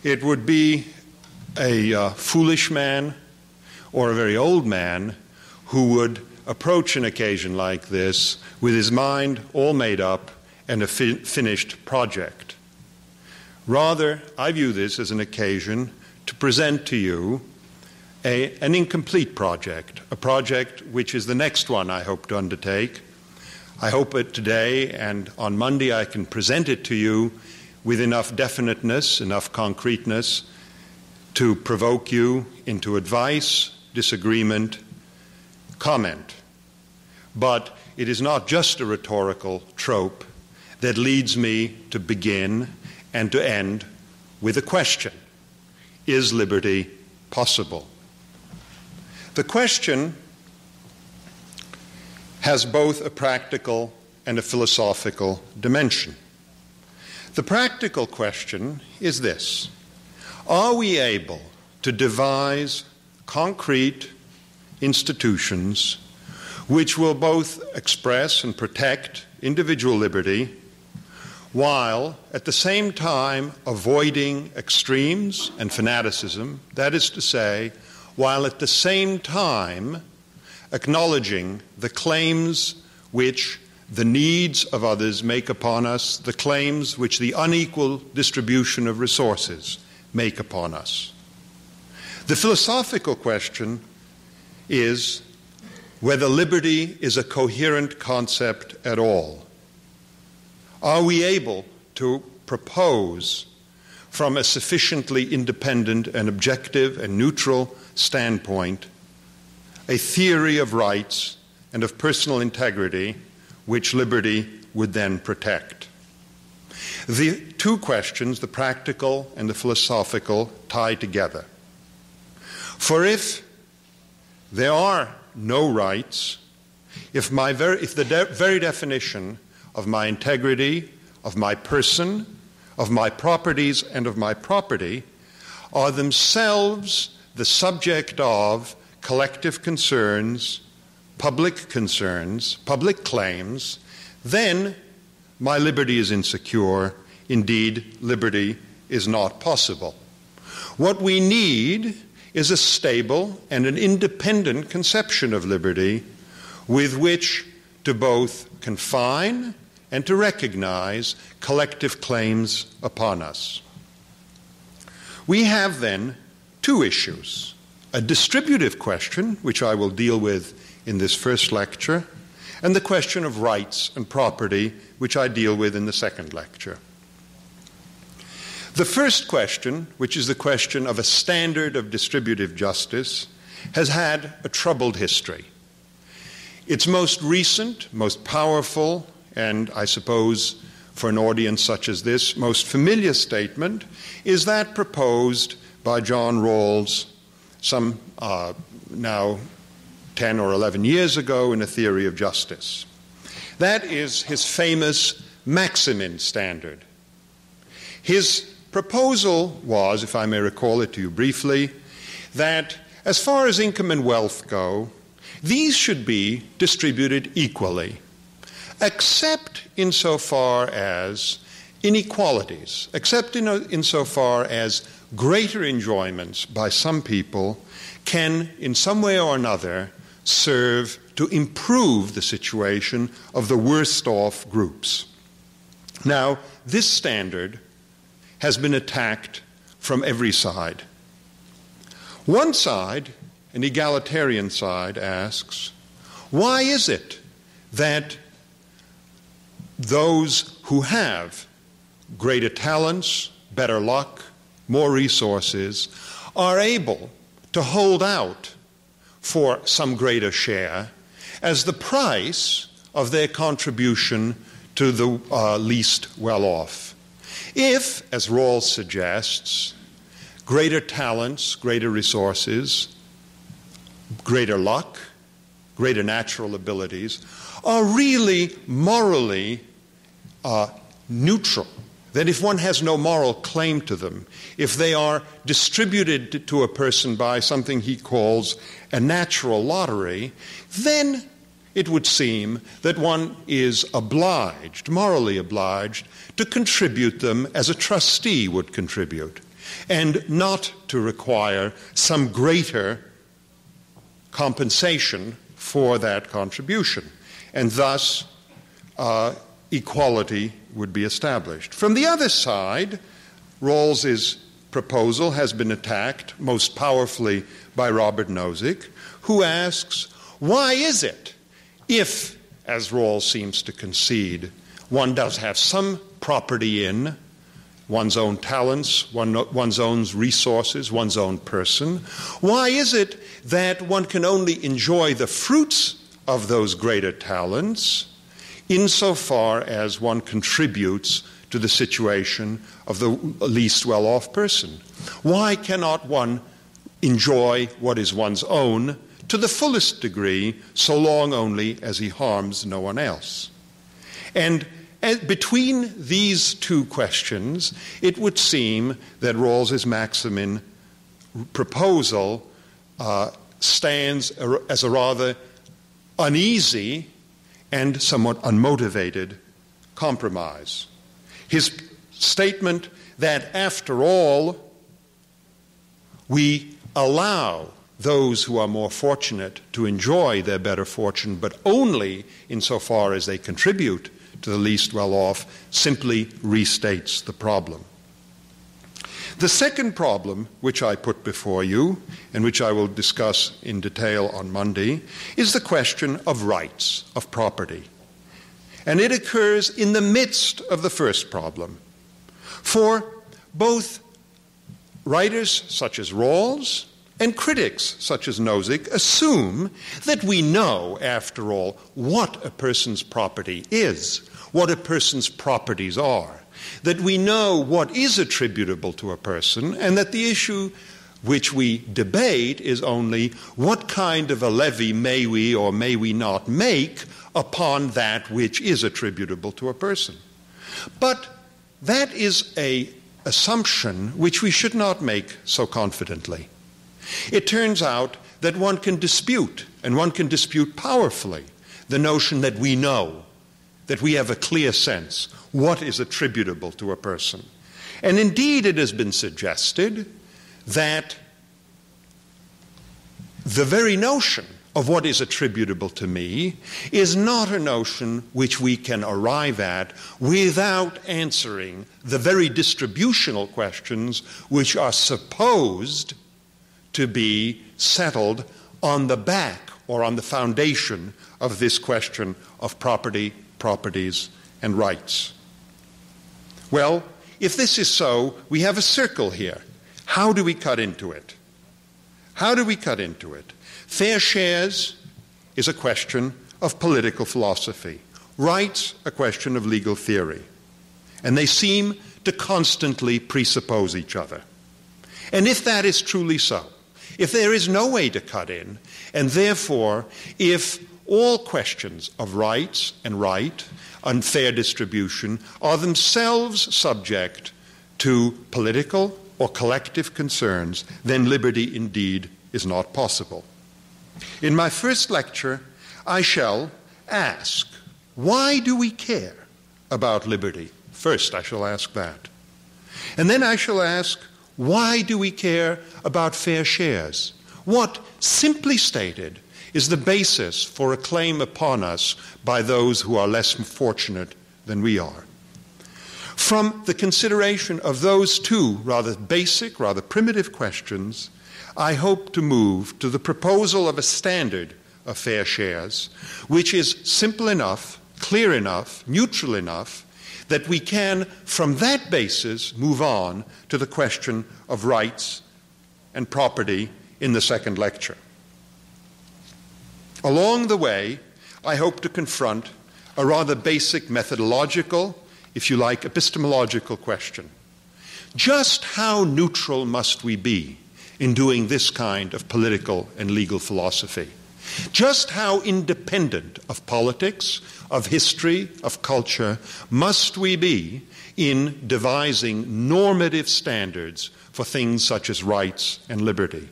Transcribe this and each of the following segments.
it would be a foolish man or a very old man who would approach an occasion like this with his mind all made up and a finished project. Rather, I view this as an occasion to present to you an incomplete project, a project which is the next one I hope to undertake. I hope that today and on Monday I can present it to you with enough definiteness, enough concreteness to provoke you into advice, disagreement, comment. But it is not just a rhetorical trope that leads me to begin and to end with a question. Is liberty possible? The question has both a practical and a philosophical dimension. The practical question is this: are we able to devise concrete institutions which will both express and protect individual liberty while at the same time avoiding extremes and fanaticism, that is to say, while at the same time acknowledging the claims which the needs of others make upon us, the claims which the unequal distribution of resources make upon us? The philosophical question is whether liberty is a coherent concept at all. Are we able to propose from a sufficiently independent and objective and neutral standpoint a theory of rights and of personal integrity which liberty would then protect? The two questions, the practical and the philosophical, tie together. For if there are no rights, if the very definition of my integrity, of my person, of my properties, and of my property are themselves the subject of collective concerns, public claims, then my liberty is insecure. Indeed, liberty is not possible. What we need is a stable and an independent conception of liberty with which to both confine and to recognize collective claims upon us. We have then two issues: a distributive question, which I will deal with in this first lecture, and the question of rights and property, which I deal with in the second lecture. The first question, which is the question of a standard of distributive justice, has had a troubled history. Its most recent, most powerful, and I suppose for an audience such as this, most familiar statement is that proposed by John Rawls some now 10 or 11 years ago in A Theory of Justice. That is his famous Maximin standard. His proposal was, if I may recall it to you briefly, that as far as income and wealth go, these should be distributed equally, except insofar as inequalities, except insofar as greater enjoyments by some people can, in some way or another, serve to improve the situation of the worst off groups. Now, this standard has been attacked from every side. One side, an egalitarian side, asks, why is it that those who have greater talents, better luck, more resources, are able to hold out for some greater share as the price of their contribution to the least well-off? If, as Rawls suggests, greater talents, greater resources, greater luck, greater natural abilities are really morally neutral, that if one has no moral claim to them, if they are distributed to a person by something he calls a natural lottery, then it would seem that one is obliged, morally obliged, to contribute them as a trustee would contribute. and not to require some greater compensation for that contribution. And thus, equality would be established. From the other side, Rawls's proposal has been attacked most powerfully by Robert Nozick, who asks, why is it, if, as Rawls seems to concede, one does have some property in one's own talents, one's own resources, one's own person, why is it that one can only enjoy the fruits of those greater talents insofar as one contributes to the situation of the least well-off person? Why cannot one enjoy what is one's own to the fullest degree, so long only as he harms no one else? And between these two questions, it would seem that Rawls's Maximin proposal stands as a rather uneasy and somewhat unmotivated compromise. His statement that, after all, we allow those who are more fortunate to enjoy their better fortune, but only insofar as they contribute to the least well-off, simply restates the problem. The second problem, which I put before you, and which I will discuss in detail on Monday, is the question of rights, of property. And it occurs in the midst of the first problem. For both writers such as Rawls and critics such as Nozick assume that we know, after all, what a person's property is, what a person's properties are, that we know what is attributable to a person, and that the issue which we debate is only what kind of a levy may we or may we not make upon that which is attributable to a person. But that is an assumption which we should not make so confidently. It turns out that one can dispute, and one can dispute powerfully, the notion that we know, that we have a clear sense what is attributable to a person. And indeed, it has been suggested that the very notion of what is attributable to me is not a notion which we can arrive at without answering the very distributional questions which are supposed to be settled on the back or on the foundation of this question of property, properties, and rights. Well, if this is so, we have a circle here. How do we cut into it? How do we cut into it? Fair shares is a question of political philosophy. Rights, a question of legal theory. And they seem to constantly presuppose each other. And if that is truly so, if there is no way to cut in, and therefore if all questions of rights and right, unfair distribution, are themselves subject to political or collective concerns, then liberty indeed is not possible. In my first lecture, I shall ask, why do we care about liberty? First, I shall ask that. And then I shall ask, why do we care about fair shares? What, simply stated, is the basis for a claim upon us by those who are less fortunate than we are? From the consideration of those two rather basic, rather primitive questions, I hope to move to the proposal of a standard of fair shares, which is simple enough, clear enough, neutral enough, that we can, from that basis, move on to the question of rights and property in the second lecture. Along the way, I hope to confront a rather basic methodological, if you like, epistemological question. Just how neutral must we be in doing this kind of political and legal philosophy? Just how independent of politics, of history, of culture must we be in devising normative standards for things such as rights and liberty?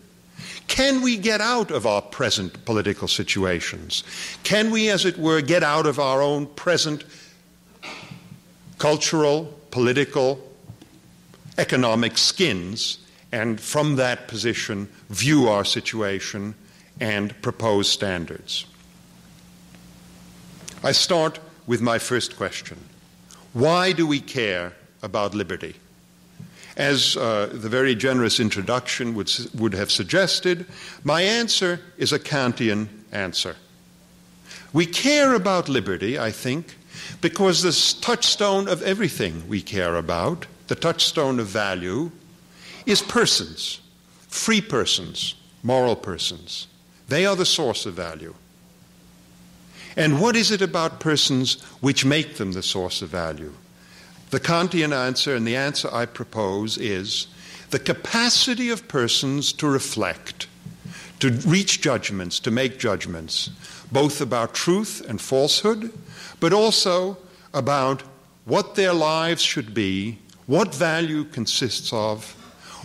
Can we get out of our present political situations? Can we, as it were, get out of our own present cultural, political, economic skins, and from that position view our situation and propose standards. I start with my first question. Why do we care about liberty? As the very generous introduction would have suggested, my answer is a Kantian answer. We care about liberty, I think, because the touchstone of everything we care about, the touchstone of value, is persons, free persons, moral persons. They are the source of value. And what is it about persons which make them the source of value? The Kantian answer, and the answer I propose, is the capacity of persons to reflect, to reach judgments, to make judgments, both about truth and falsehood, but also about what their lives should be, what value consists of,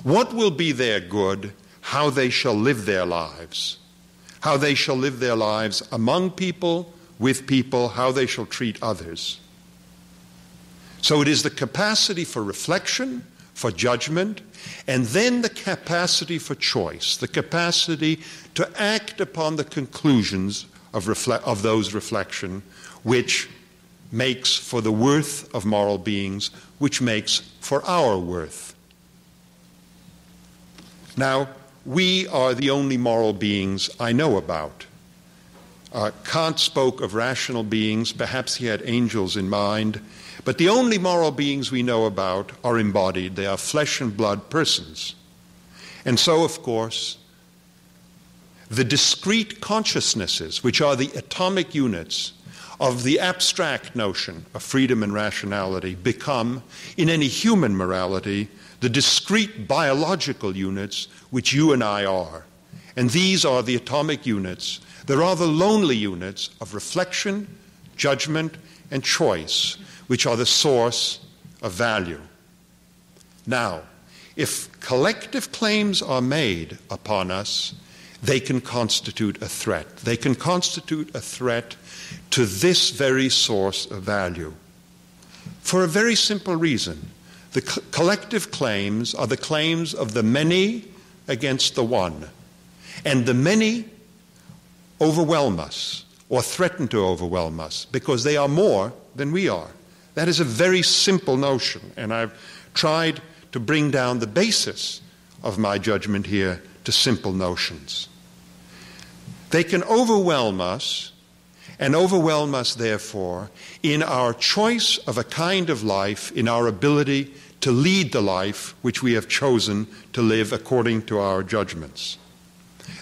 what will be their good, how they shall live their lives, how they shall live their lives among people, with people, how they shall treat others. So it is the capacity for reflection, for judgment, and then the capacity for choice, the capacity to act upon the conclusions of those reflections, which makes for the worth of moral beings, which makes for our worth. Now, we are the only moral beings I know about. Kant spoke of rational beings, perhaps he had angels in mind, but the only moral beings we know about are embodied. They are flesh and blood persons. And so, of course, the discrete consciousnesses, which are the atomic units of the abstract notion of freedom and rationality, become, in any human morality, the discrete biological units which you and I are. And these are the atomic units, the rather lonely units of reflection, judgment, and choice, which are the source of value. Now, if collective claims are made upon us, they can constitute a threat. They can constitute a threat to this very source of value. For a very simple reason. The collective claims are the claims of the many against the one. And the many overwhelm us, or threaten to overwhelm us, because they are more than we are. That is a very simple notion, and I've tried to bring down the basis of my judgment here to simple notions. They can overwhelm us, and overwhelm us, therefore, in our choice of a kind of life, in our ability to lead the life which we have chosen to live according to our judgments.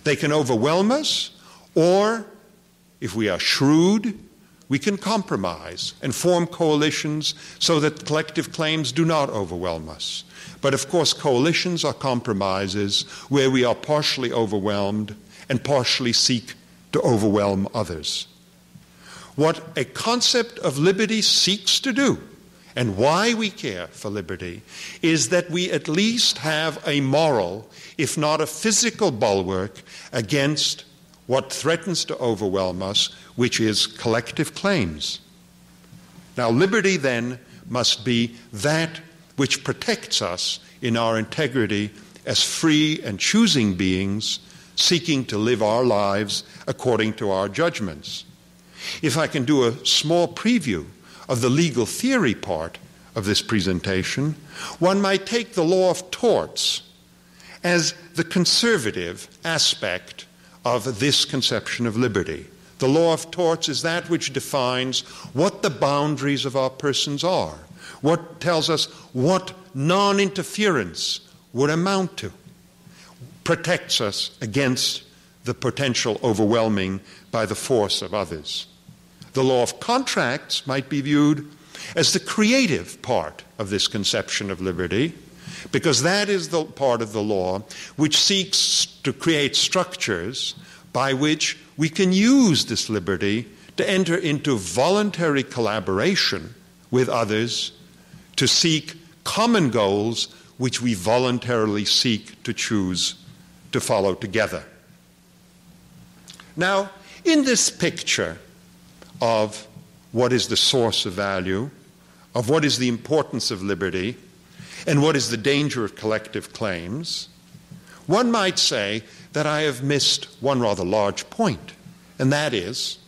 They can overwhelm us, or, if we are shrewd, we can compromise and form coalitions so that collective claims do not overwhelm us. But of course, coalitions are compromises where we are partially overwhelmed and partially seek to overwhelm others. What a concept of liberty seeks to do, and why we care for liberty, is that we at least have a moral, if not a physical bulwark, against what threatens to overwhelm us, which is collective claims. Now, liberty then must be that which protects us in our integrity as free and choosing beings, seeking to live our lives according to our judgments. If I can do a small preview of the legal theory part of this presentation, one might take the law of torts as the conservative aspect of this conception of liberty. The law of torts is that which defines what the boundaries of our persons are, what tells us what non-interference would amount to, protects us against the potential overwhelming by the force of others. The law of contracts might be viewed as the creative part of this conception of liberty, because that is the part of the law which seeks to create structures by which we can use this liberty to enter into voluntary collaboration with others to seek common goals which we voluntarily seek to choose to follow together. Now, in this picture of what is the source of value, of what is the importance of liberty, and what is the danger of collective claims, one might say that I have missed one rather large point, and that is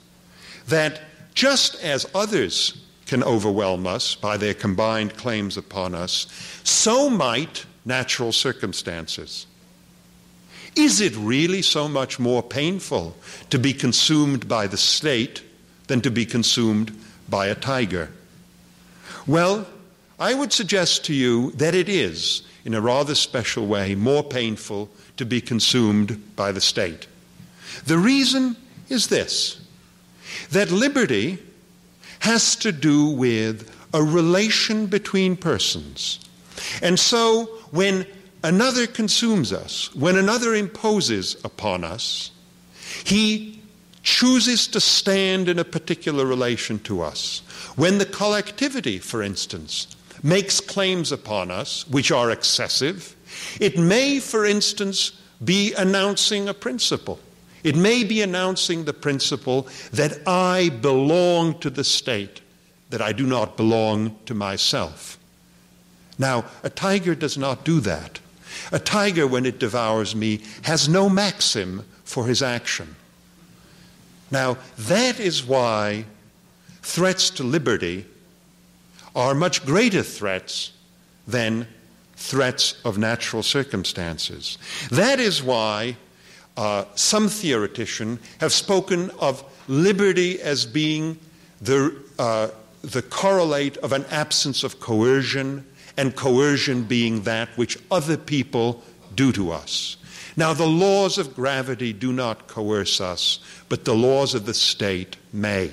that just as others can overwhelm us by their combined claims upon us, so might natural circumstances. Is it really so much more painful to be consumed by the state than to be consumed by a tiger? Well, I would suggest to you that it is, in a rather special way, more painful to be consumed by the state. The reason is this, that liberty has to do with a relation between persons. And so when another consumes us, when another imposes upon us, he chooses to stand in a particular relation to us. When the collectivity, for instance, makes claims upon us which are excessive, it may, for instance, be announcing a principle. It may be announcing the principle that I belong to the state, that I do not belong to myself. Now, a tiger does not do that. A tiger, when it devours me, has no maxim for his action. Now, that is why threats to liberty are much greater threats than threats of natural circumstances. That is why some theoreticians have spoken of liberty as being the correlate of an absence of coercion, and coercion being that which other people do to us. Now, the laws of gravity do not coerce us, but the laws of the state may,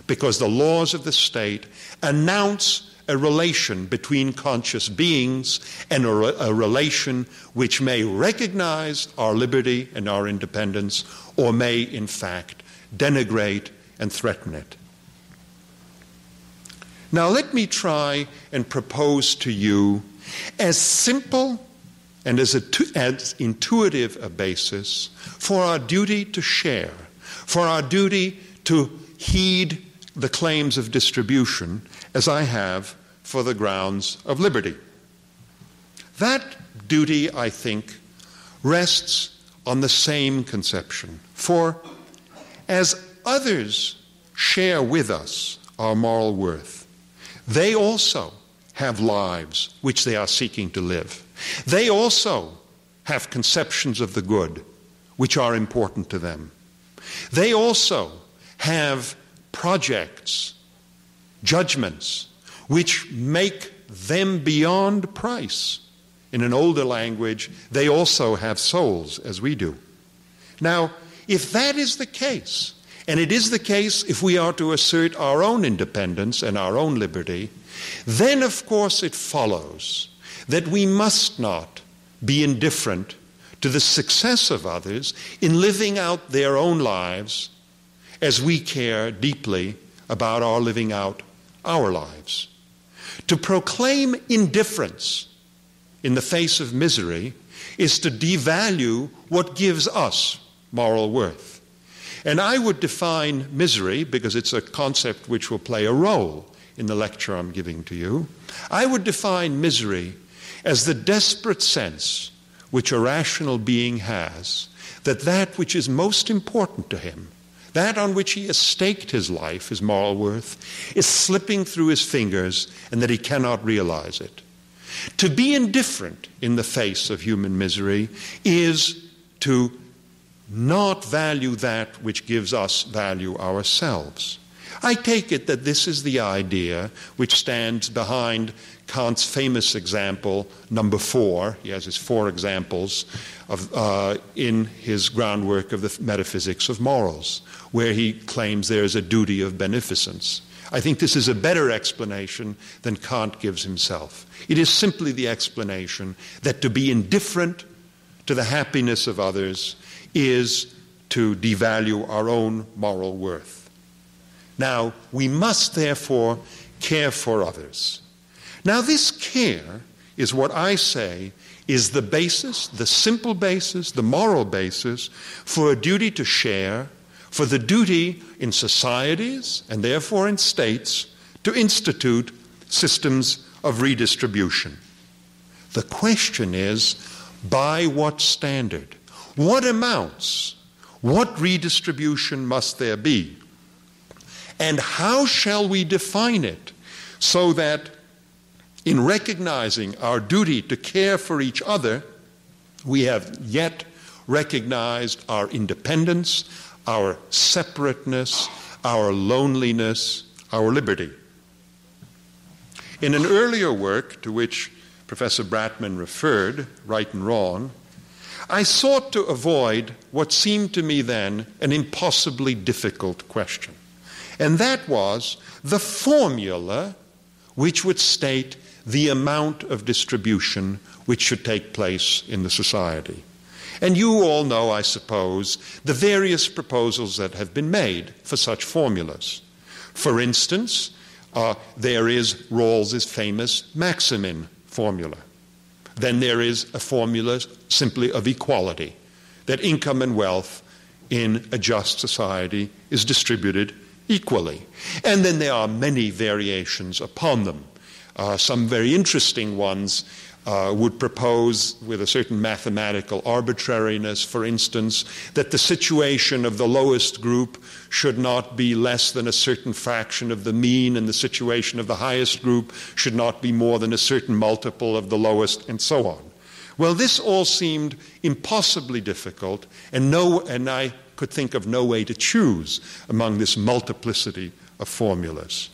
because the laws of the state announce a relation between conscious beings and a relation which may recognize our liberty and our independence, or may, in fact, denigrate and threaten it. Now, let me try and propose to you as simple and as intuitive a basis for our duty to share, for our duty to heed the claims of distribution as I have for the grounds of liberty. That duty, I think, rests on the same conception. For as others share with us our moral worth, they also have lives which they are seeking to live. They also have conceptions of the good which are important to them. They also have projects, judgments, which make them beyond price. In an older language, they also have souls, as we do. Now, if that is the case, and it is the case if we are to assert our own independence and our own liberty, then of course it follows that we must not be indifferent to the success of others in living out their own lives as we care deeply about our living out our lives. To proclaim indifference in the face of misery is to devalue what gives us moral worth. And I would define misery, because it's a concept which will play a role in the lecture I'm giving to you, I would define misery as the desperate sense which a rational being has that that which is most important to him, that on which he has staked his life, his moral worth, is slipping through his fingers and that he cannot realize it. To be indifferent in the face of human misery is to not value that which gives us value ourselves. I take it that this is the idea which stands behind Kant's famous example, number 4. He has his 4 examples in his groundwork of the metaphysics of morals, where he claims there is a duty of beneficence. I think this is a better explanation than Kant gives himself. It is simply the explanation that to be indifferent to the happiness of others is to devalue our own moral worth. Now, we must therefore care for others. Now, this care is what I say is the basis, the simple basis, the moral basis for a duty to share, for the duty in societies and therefore in states to institute systems of redistribution. The question is, by what standard? What amounts? What redistribution must there be? And how shall we define it so that in recognizing our duty to care for each other, we have yet recognized our independence, our separateness, our loneliness, our liberty? In an earlier work to which Professor Bratman referred, Right and Wrong, I sought to avoid what seemed to me then an impossibly difficult question. And that was the formula which would state the amount of distribution which should take place in the society. And you all know, I suppose, the various proposals that have been made for such formulas. For instance, there is Rawls's famous Maximin formula. Then there is a formula simply of equality, that income and wealth in a just society is distributed equally. And then there are many variations upon them. Some very interesting ones would propose, with a certain mathematical arbitrariness, for instance, that the situation of the lowest group should not be less than a certain fraction of the mean, and the situation of the highest group should not be more than a certain multiple of the lowest, and so on. Well, this all seemed impossibly difficult, and I could think of no way to choose among this multiplicity of formulas.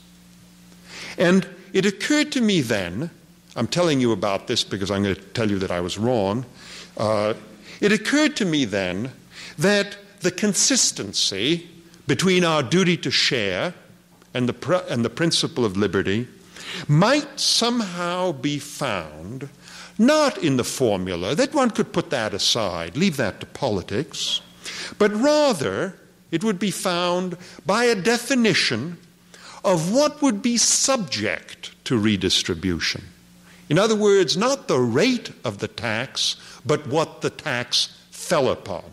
And it occurred to me then, I'm telling you about this because I'm going to tell you that I was wrong. It occurred to me then that the consistency between our duty to share and the principle of liberty might somehow be found not in the formula, that one could put that aside, leave that to politics, but rather it would be found by a definition of what would be subject to redistribution. In other words, not the rate of the tax, but what the tax fell upon.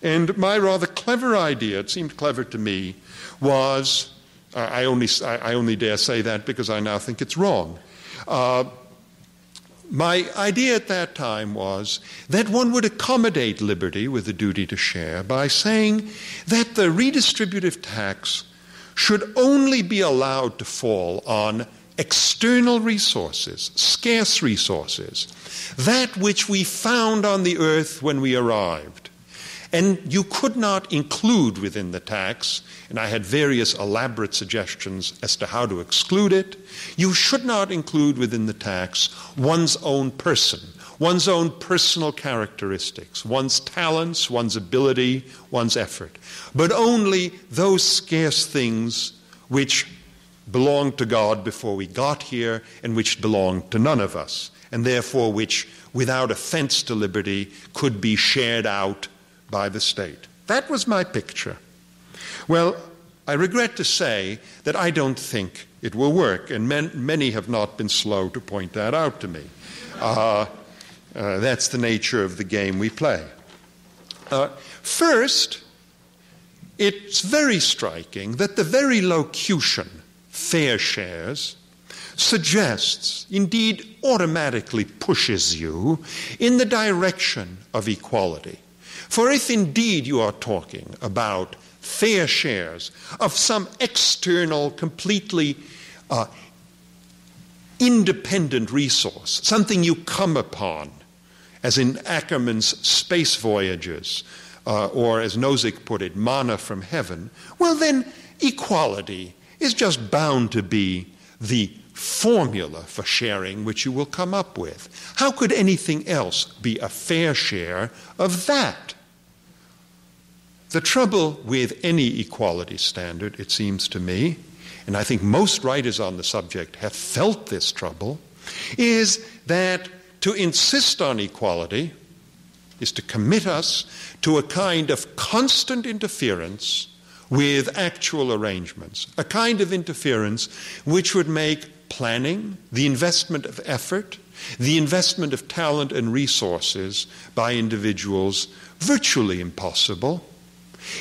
And my rather clever idea, it seemed clever to me, was, I only dare say that because I now think it's wrong. My idea at that time was that one would accommodate liberty with the duty to share by saying that the redistributive tax should only be allowed to fall on external resources, scarce resources, that which we found on the earth when we arrived. And you could not include within the tax, and I had various elaborate suggestions as to how to exclude it, you should not include within the tax one's own person, one's own personal characteristics, one's talents, one's ability, one's effort, but only those scarce things which belonged to God before we got here and which belonged to none of us, and therefore which, without offense to liberty, could be shared out by the state. That was my picture. Well, I regret to say that I don't think it will work, and many have not been slow to point that out to me. That's the nature of the game we play. First, it's very striking that the very locution, fair shares, suggests, indeed automatically pushes you in the direction of equality. For if indeed you are talking about fair shares of some external, completely independent resource, something you come upon, as in Ackerman's space voyages, or as Nozick put it, manna from heaven, well then equality is just bound to be the formula for sharing which you will come up with. How could anything else be a fair share of that? The trouble with any equality standard, it seems to me, and I think most writers on the subject have felt this trouble, is that to insist on equality is to commit us to a kind of constant interference with actual arrangements, a kind of interference which would make planning, the investment of effort, the investment of talent and resources by individuals virtually impossible.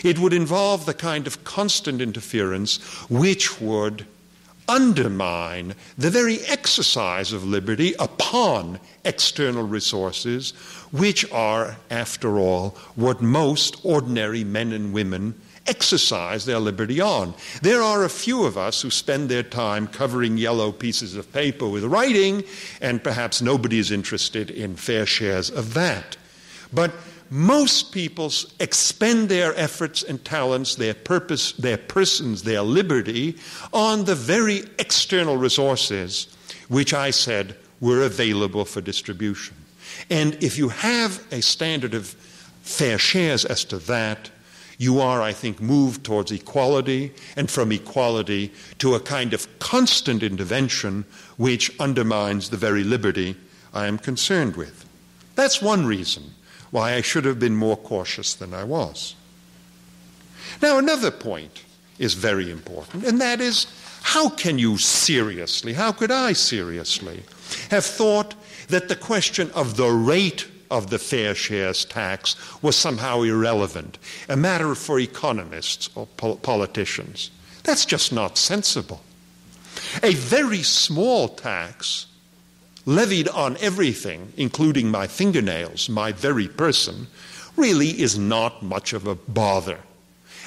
It would involve the kind of constant interference which would undermine the very exercise of liberty upon external resources, which are, after all, what most ordinary men and women exercise their liberty on. There are a few of us who spend their time covering yellow pieces of paper with writing, and perhaps nobody is interested in fair shares of that. But most people expend their efforts and talents, their purpose, their persons, their liberty on the very external resources which I said were available for distribution. And if you have a standard of fair shares as to that, you are, I think, moved towards equality, and from equality to a kind of constant intervention which undermines the very liberty I am concerned with. That's one reason why I should have been more cautious than I was. Now, another point is very important, and that is, how can you seriously, how could I seriously, have thought that the question of the rate of the fair shares tax was somehow irrelevant, a matter for economists or politicians? That's just not sensible. A very small tax levied on everything, including my fingernails, my very person, really is not much of a bother.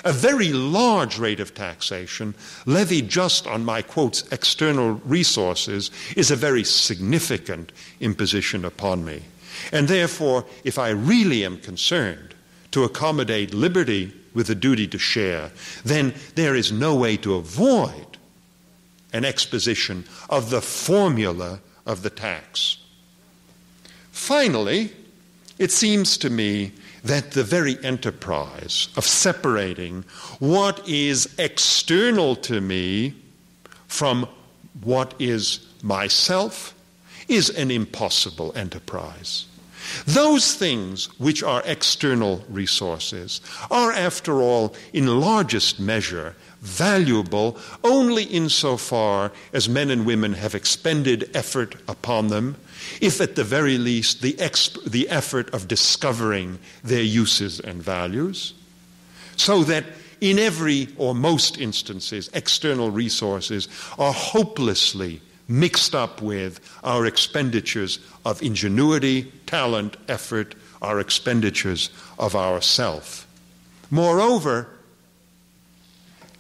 A very large rate of taxation levied just on my, quotes, external resources is a very significant imposition upon me. And therefore, if I really am concerned to accommodate liberty with the duty to share, then there is no way to avoid an exposition of the formula of the tax. Finally, it seems to me that the very enterprise of separating what is external to me from what is myself is an impossible enterprise. Those things which are external resources are, after all, in largest measure, valuable only insofar as men and women have expended effort upon them, if at the very least the effort of discovering their uses and values, so that in every or most instances, external resources are hopelessly mixed up with our expenditures of ingenuity, talent, effort, our expenditures of ourself. Moreover,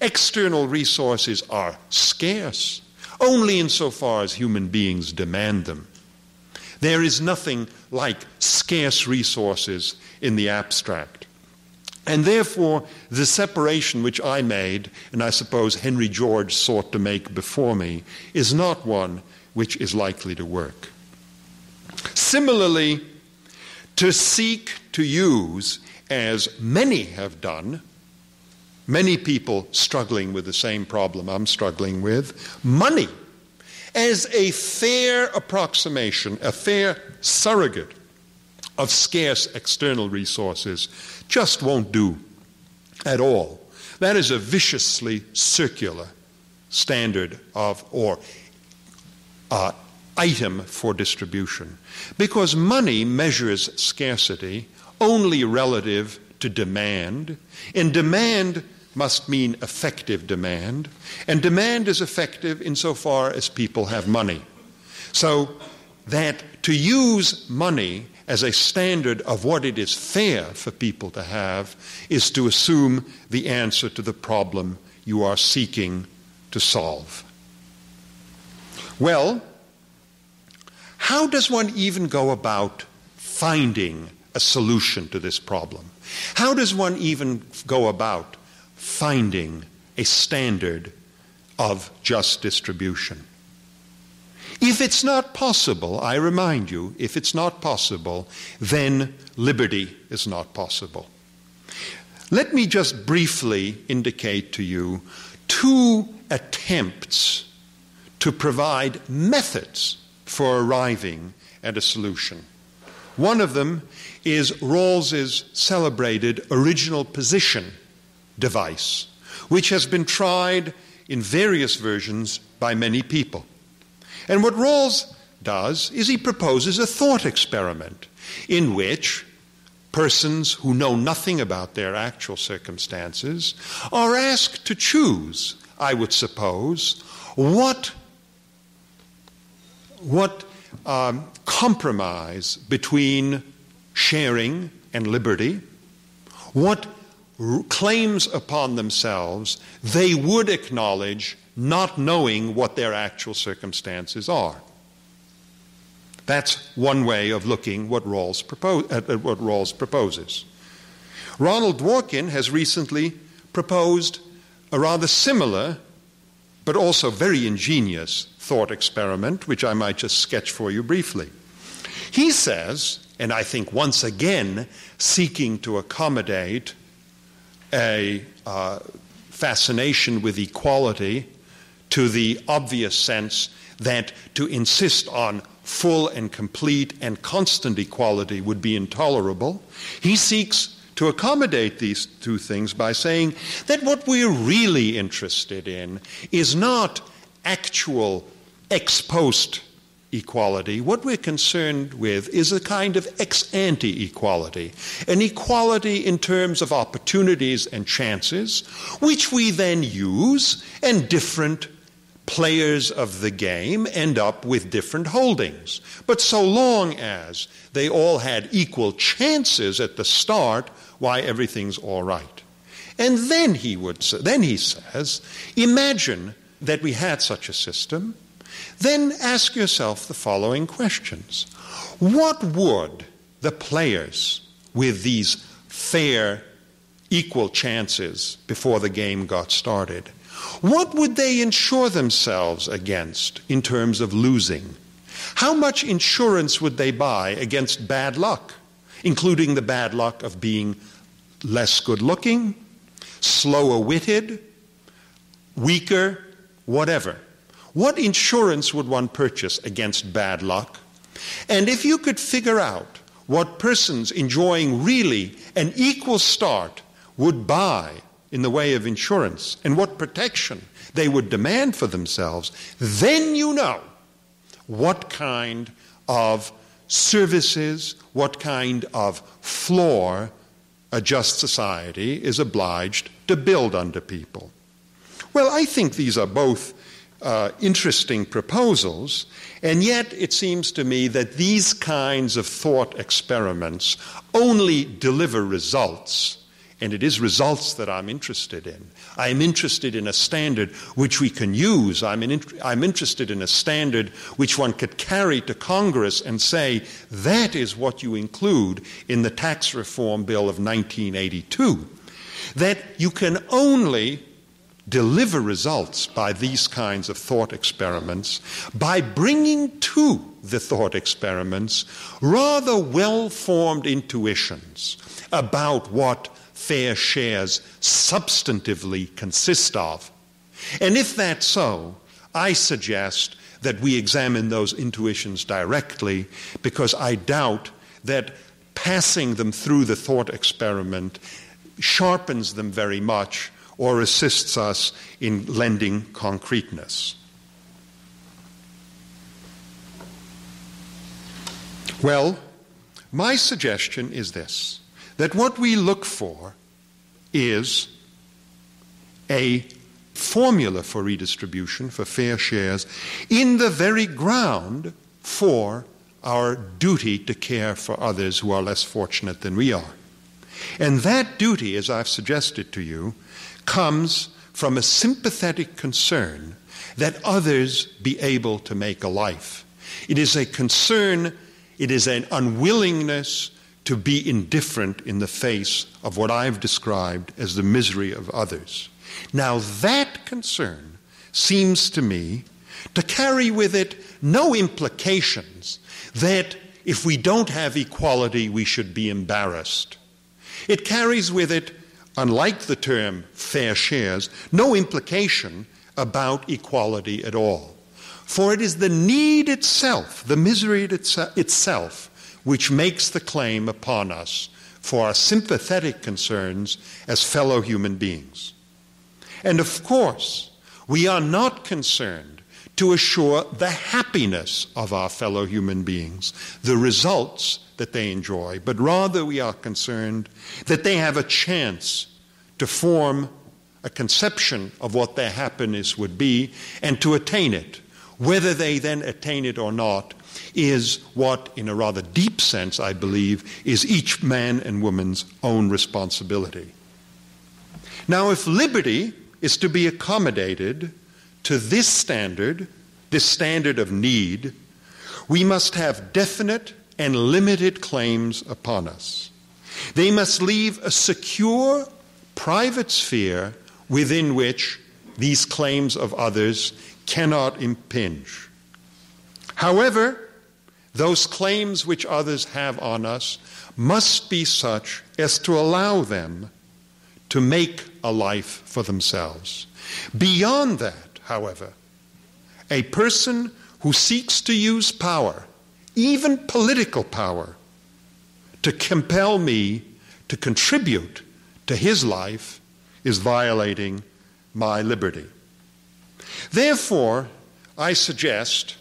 external resources are scarce only insofar as human beings demand them. There is nothing like scarce resources in the abstract. And therefore, the separation which I made, and I suppose Henry George sought to make before me, is not one which is likely to work. Similarly, to seek to use, as many have done, many people struggling with the same problem I'm struggling with, money as a fair approximation, a fair surrogate of scarce external resources, just won't do at all. That is a viciously circular standard of, or item for distribution, because money measures scarcity only relative to demand, and demand must mean effective demand, and demand is effective insofar as people have money. So that to use money as a standard of what it is fair for people to have is to assume the answer to the problem you are seeking to solve. Well, how does one even go about finding a solution to this problem? How does one even go about finding a standard of just distribution? If it's not possible, I remind you, if it's not possible, then liberty is not possible. Let me just briefly indicate to you two attempts to provide methods for arriving at a solution. One of them is Rawls's celebrated original position device, which has been tried in various versions by many people. And what Rawls does is he proposes a thought experiment in which persons who know nothing about their actual circumstances are asked to choose, I would suppose, What compromise between sharing and liberty, what claims upon themselves they would acknowledge not knowing what their actual circumstances are. That's one way of looking at what Rawls proposes. Ronald Dworkin has recently proposed a rather similar but also very ingenious thought experiment, which I might just sketch for you briefly. He says, and I think once again seeking to accommodate a fascination with equality to the obvious sense that to insist on full and complete and constant equality would be intolerable, he seeks to accommodate these two things by saying that what we're really interested in is not actual ex post equality. What we're concerned with is a kind of ex ante equality, an equality in terms of opportunities and chances, which we then use, and different players of the game end up with different holdings. But so long as they all had equal chances at the start, why, everything's all right. And then he says, imagine that we had such a system. Then ask yourself the following questions. What would the players with these fair, equal chances before the game got started, what would they insure themselves against in terms of losing? How much insurance would they buy against bad luck, including the bad luck of being less good-looking, slower-witted, weaker, whatever? What insurance would one purchase against bad luck? And if you could figure out what persons enjoying really an equal start would buy in the way of insurance and what protection they would demand for themselves, then you know what kind of services, what kind of floor a just society is obliged to build under people. Well, I think these are both interesting proposals, and yet it seems to me that these kinds of thought experiments only deliver results, and it is results that I'm interested in. I am interested in a standard which we can use. I'm interested in a standard which one could carry to Congress and say, that is what you include in the tax reform bill of 1982. That you can only deliver results by these kinds of thought experiments by bringing to the thought experiments rather well-formed intuitions about what fair shares substantively consist of. And if that's so, I suggest that we examine those intuitions directly, because I doubt that passing them through the thought experiment sharpens them very much or assists us in lending concreteness. Well, my suggestion is this, that what we look for is a formula for redistribution, for fair shares, in the very ground for our duty to care for others who are less fortunate than we are. And that duty, as I've suggested to you, comes from a sympathetic concern that others be able to make a life. It is a concern, it is an unwillingness to be indifferent in the face of what I've described as the misery of others. Now, that concern seems to me to carry with it no implications that if we don't have equality, we should be embarrassed. It carries with it, unlike the term fair shares, no implication about equality at all. For it is the need itself, the misery itself, which makes the claim upon us for our sympathetic concerns as fellow human beings. And of course, we are not concerned to assure the happiness of our fellow human beings, the results that they enjoy, but rather we are concerned that they have a chance to form a conception of what their happiness would be and to attain it. Whether they then attain it or not is what, in a rather deep sense, I believe, is each man and woman's own responsibility. Now, if liberty is to be accommodated to this standard of need, we must have definite and limited claims upon us. They must leave a secure, private sphere within which these claims of others cannot impinge. However, those claims which others have on us must be such as to allow them to make a life for themselves. Beyond that, however, a person who seeks to use power, even political power, to compel me to contribute to his life is violating my liberty. Therefore, I suggest,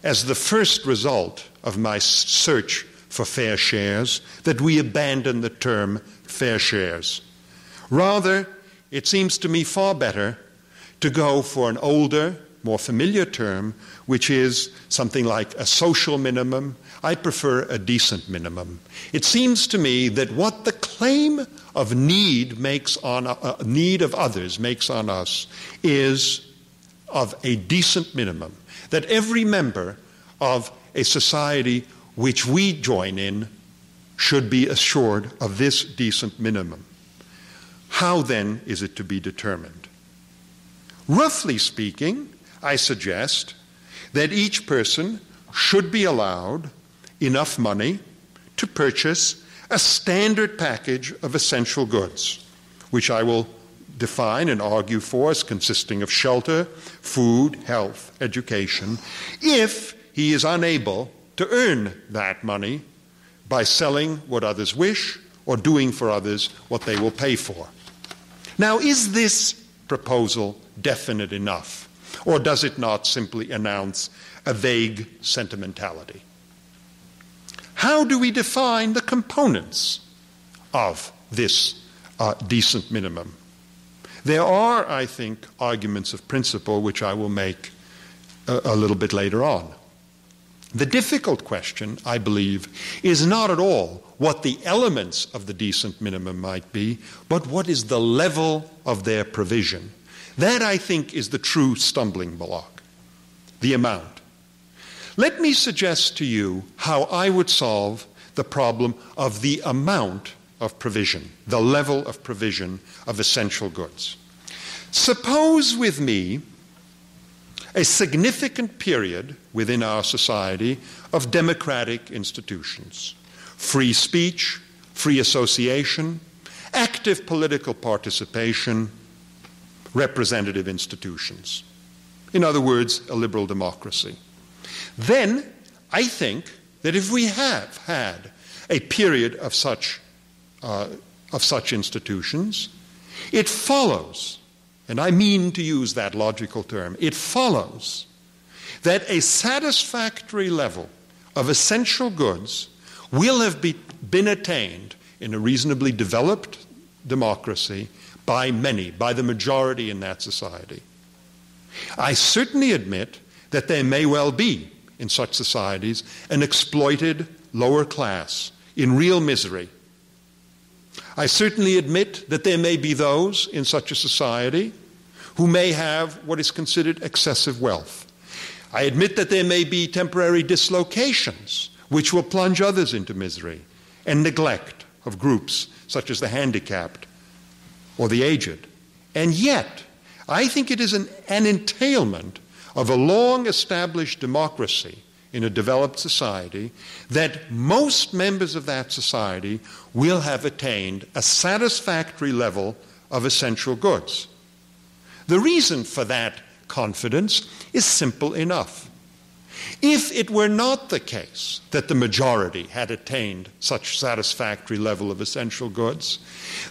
as the first result of my search for fair shares, that we abandon the term fair shares. Rather, it seems to me far better to go for an older, more familiar term, which is something like a social minimum. I prefer a decent minimum. It seems to me that what the claim of need makes on need of others makes on us is of a decent minimum, that every member of a society which we join in should be assured of this decent minimum. How then is it to be determined? Roughly speaking, I suggest that each person should be allowed enough money to purchase a standard package of essential goods, which I will define and argue for as consisting of shelter, food, health, education, if he is unable to earn that money by selling what others wish or doing for others what they will pay for. Now, is this proposal definite enough, or does it not simply announce a vague sentimentality? How do we define the components of this decent minimum? There are, I think, arguments of principle which I will make a little bit later on. The difficult question, I believe, is not at all what the elements of the decent minimum might be, but what is the level of their provision. That, I think, is the true stumbling block, the amount. Let me suggest to you how I would solve the problem of the amount of provision, the level of provision of essential goods. Suppose with me a significant period within our society of democratic institutions, free speech, free association, active political participation, representative institutions. In other words, a liberal democracy. Then I think that if we have had a period of such institutions, it follows, and I mean to use that logical term, it follows that a satisfactory level of essential goods will have been attained in a reasonably developed democracy by many, by the majority in that society. I certainly admit that there may well be, in such societies, an exploited lower class in real misery. I certainly admit that there may be those in such a society who may have what is considered excessive wealth. I admit that there may be temporary dislocations which will plunge others into misery and neglect of groups such as the handicapped or the aged. And yet, I think it is an entailment of a long-established democracy in a developed society that most members of that society will have attained a satisfactory level of essential goods. The reason for that confidence is simple enough. If it were not the case that the majority had attained such satisfactory level of essential goods,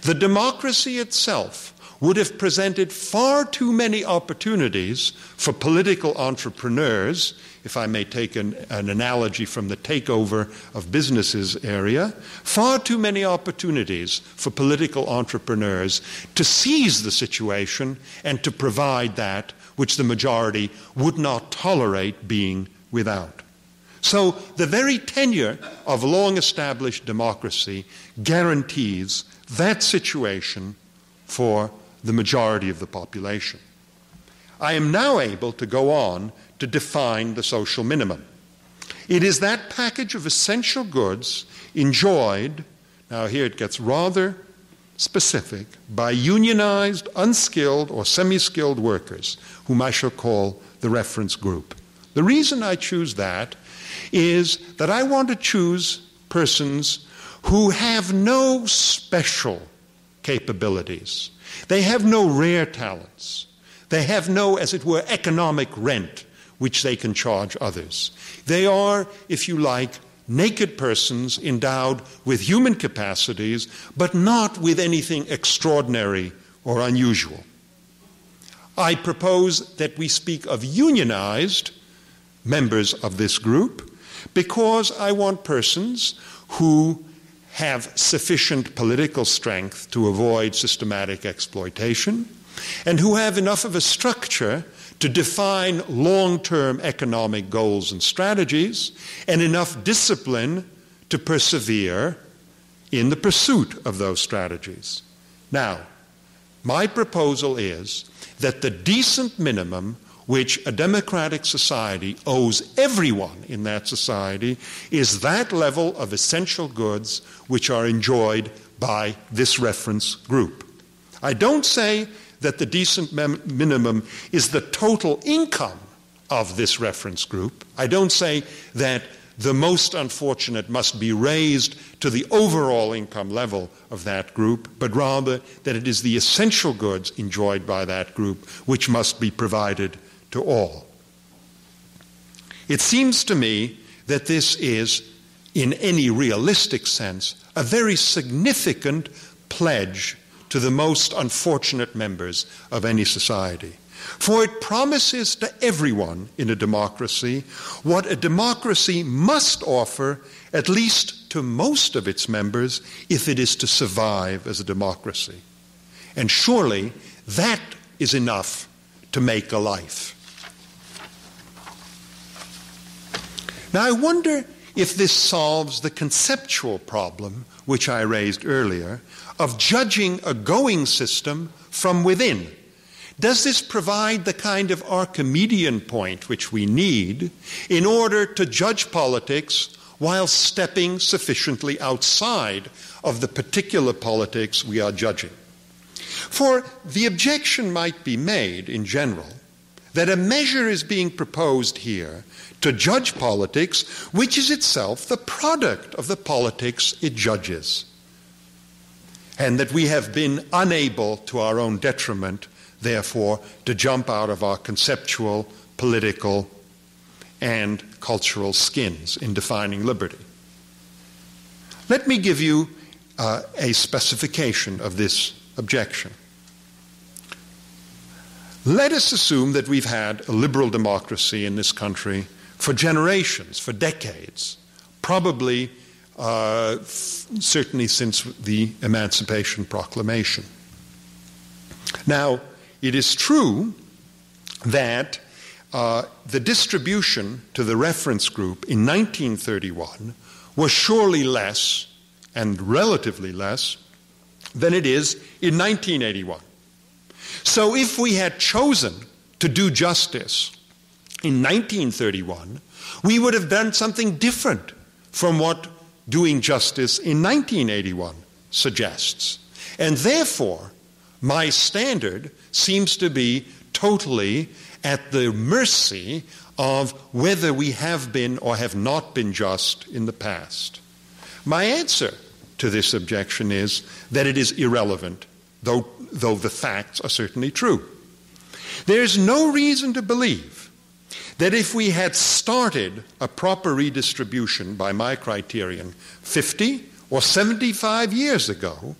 the democracy itself would have presented far too many opportunities for political entrepreneurs, if I may take an analogy from the takeover of businesses area, far too many opportunities for political entrepreneurs to seize the situation and to provide that which the majority would not tolerate being without. So the very tenure of long-established democracy guarantees that situation for the majority of the population. I am now able to go on to define the social minimum. It is that package of essential goods enjoyed, now here it gets rather specific, by unionized, unskilled, or semi-skilled workers, whom I shall call the reference group. The reason I choose that is that I want to choose persons who have no special capabilities. They have no rare talents. They have no, as it were, economic rent which they can charge others. They are, if you like, naked persons endowed with human capacities, but not with anything extraordinary or unusual. I propose that we speak of unionized members of this group because I want persons who have sufficient political strength to avoid systematic exploitation and who have enough of a structure to define long-term economic goals and strategies and enough discipline to persevere in the pursuit of those strategies. Now, my proposal is that the decent minimum which a democratic society owes everyone in that society is that level of essential goods which are enjoyed by this reference group. I don't say that the decent minimum is the total income of this reference group. I don't say that the most unfortunate must be raised to the overall income level of that group, but rather that it is the essential goods enjoyed by that group which must be provided to all. It seems to me that this is, in any realistic sense, a very significant pledge to the most unfortunate members of any society. For it promises to everyone in a democracy what a democracy must offer, at least to most of its members, if it is to survive as a democracy. And surely that is enough to make a life. Now, I wonder if this solves the conceptual problem which I raised earlier of judging a going system from within. Does this provide the kind of Archimedean point which we need in order to judge politics while stepping sufficiently outside of the particular politics we are judging? For the objection might be made in general that a measure is being proposed here to judge politics which is itself the product of the politics it judges, and that we have been unable, to our own detriment, therefore, to jump out of our conceptual, political, and cultural skins in defining liberty. Let me give you a specification of this objection. Let us assume that we've had a liberal democracy in this country for generations, for decades, probably certainly since the Emancipation Proclamation. Now, it is true that the distribution to the reference group in 1931 was surely less, and relatively less, than it is in 1981. So if we had chosen to do justice in 1931, we would have done something different from what doing justice in 1981 suggests. And therefore, my standard seems to be totally at the mercy of whether we have been or have not been just in the past. My answer to this objection is that it is irrelevant, though the facts are certainly true. There is no reason to believe that if we had started a proper redistribution by my criterion 50 or 75 years ago,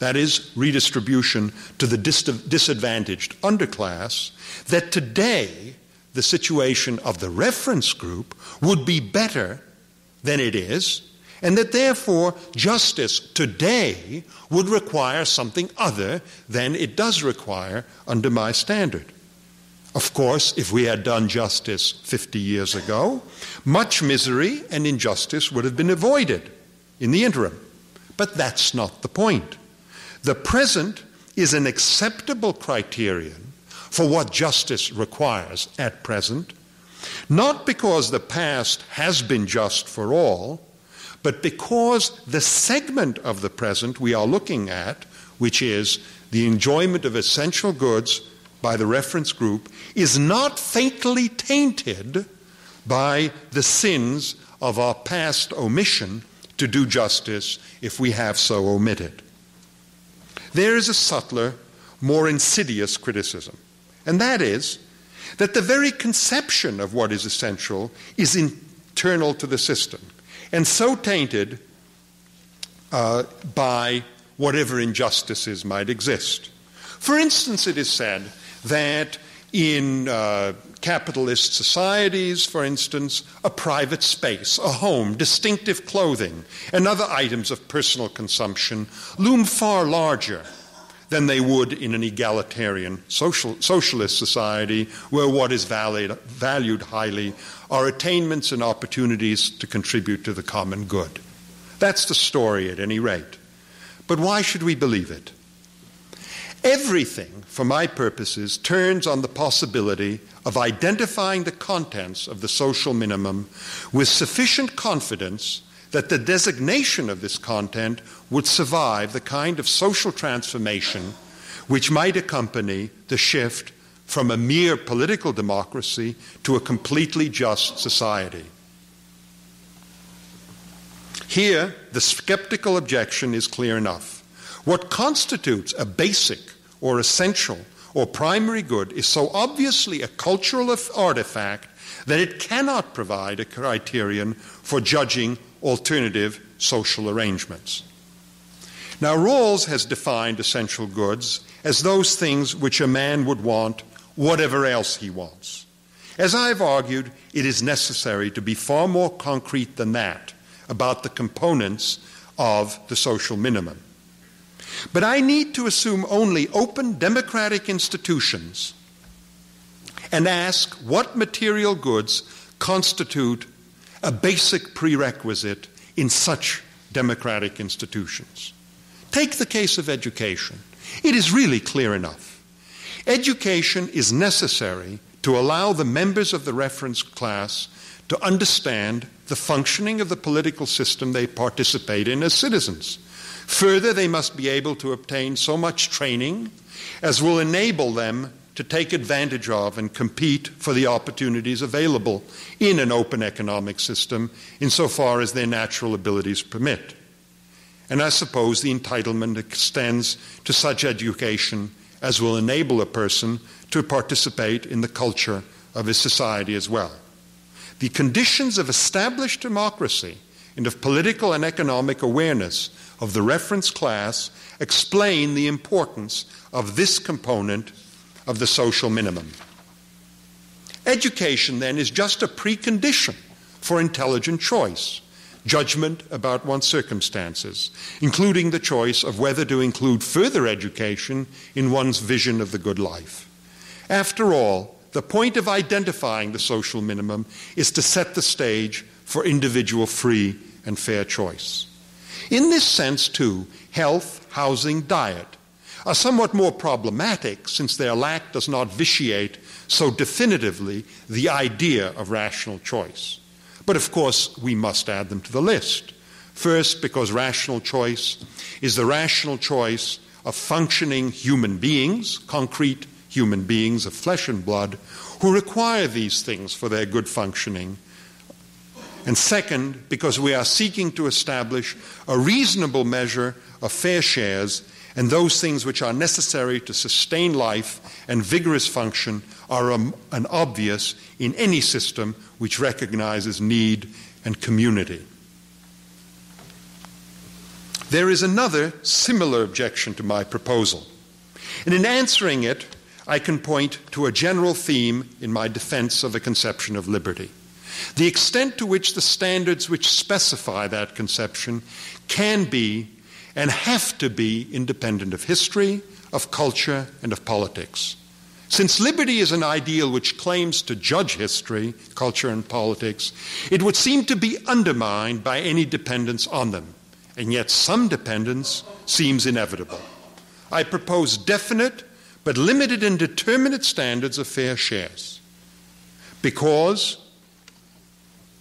that is, redistribution to the disadvantaged underclass, that today the situation of the reference group would be better than it is, and that therefore justice today would require something other than it does require under my standard. Of course, if we had done justice 50 years ago, much misery and injustice would have been avoided in the interim. But that's not the point. The present is an acceptable criterion for what justice requires at present, not because the past has been just for all, but because the segment of the present we are looking at, which is the enjoyment of essential goods by the reference group, is not fatally tainted by the sins of our past omission to do justice if we have so omitted. There is a subtler, more insidious criticism, and that is that the very conception of what is essential is internal to the system, and so tainted by whatever injustices might exist. For instance, it is said that in capitalist societies, for instance, a private space, a home, distinctive clothing, and other items of personal consumption loom far larger than they would in an egalitarian socialist society where what is valued highly are attainments and opportunities to contribute to the common good. That's the story at any rate. But why should we believe it? Everything, for my purposes, turns on the possibility of identifying the contents of the social minimum with sufficient confidence that the designation of this content would survive the kind of social transformation which might accompany the shift from a mere political democracy to a completely just society. Here, the skeptical objection is clear enough. What constitutes a basic or essential or primary good is so obviously a cultural artifact that it cannot provide a criterion for judging alternative social arrangements. Now, Rawls has defined essential goods as those things which a man would want whatever else he wants. As I've argued, it is necessary to be far more concrete than that about the components of the social minimum. But I need to assume only open democratic institutions and ask what material goods constitute a basic prerequisite in such democratic institutions. Take the case of education. It is really clear enough. Education is necessary to allow the members of the reference class to understand the functioning of the political system they participate in as citizens. Further, they must be able to obtain so much training as will enable them to take advantage of and compete for the opportunities available in an open economic system insofar as their natural abilities permit. And I suppose the entitlement extends to such education as will enable a person to participate in the culture of his society as well. The conditions of established democracy and of political and economic awareness of the reference class explain the importance of this component of the social minimum. Education, then, is just a precondition for intelligent choice, judgment about one's circumstances, including the choice of whether to include further education in one's vision of the good life. After all, the point of identifying the social minimum is to set the stage for individual free and fair choice. In this sense, too, health, housing, diet are somewhat more problematic since their lack does not vitiate so definitively the idea of rational choice. But of course, we must add them to the list. First, because rational choice is the rational choice of functioning human beings, concrete human beings of flesh and blood, who require these things for their good functioning. And second, because we are seeking to establish a reasonable measure of fair shares, and those things which are necessary to sustain life and vigorous function are an obvious in any system which recognizes need and community. there is another similar objection to my proposal. And in answering it, I can point to a general theme in my defense of a conception of liberty. The extent to which the standards which specify that conception can be and have to be independent of history, of culture, and of politics. Since liberty is an ideal which claims to judge history, culture, and politics, it would seem to be undermined by any dependence on them, and yet some dependence seems inevitable. I propose definite but limited and determinate standards of fair shares, because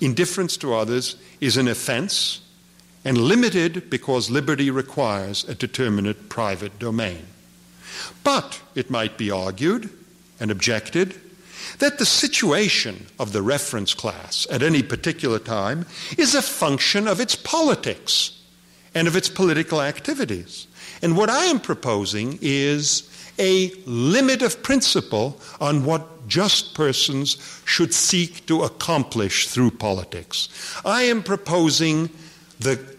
indifference to others is an offense, and limited because liberty requires a determinate private domain. But it might be argued and objected that the situation of the reference class at any particular time is a function of its politics and of its political activities. And what I am proposing is a limit of principle on what just persons should seek to accomplish through politics. I am proposing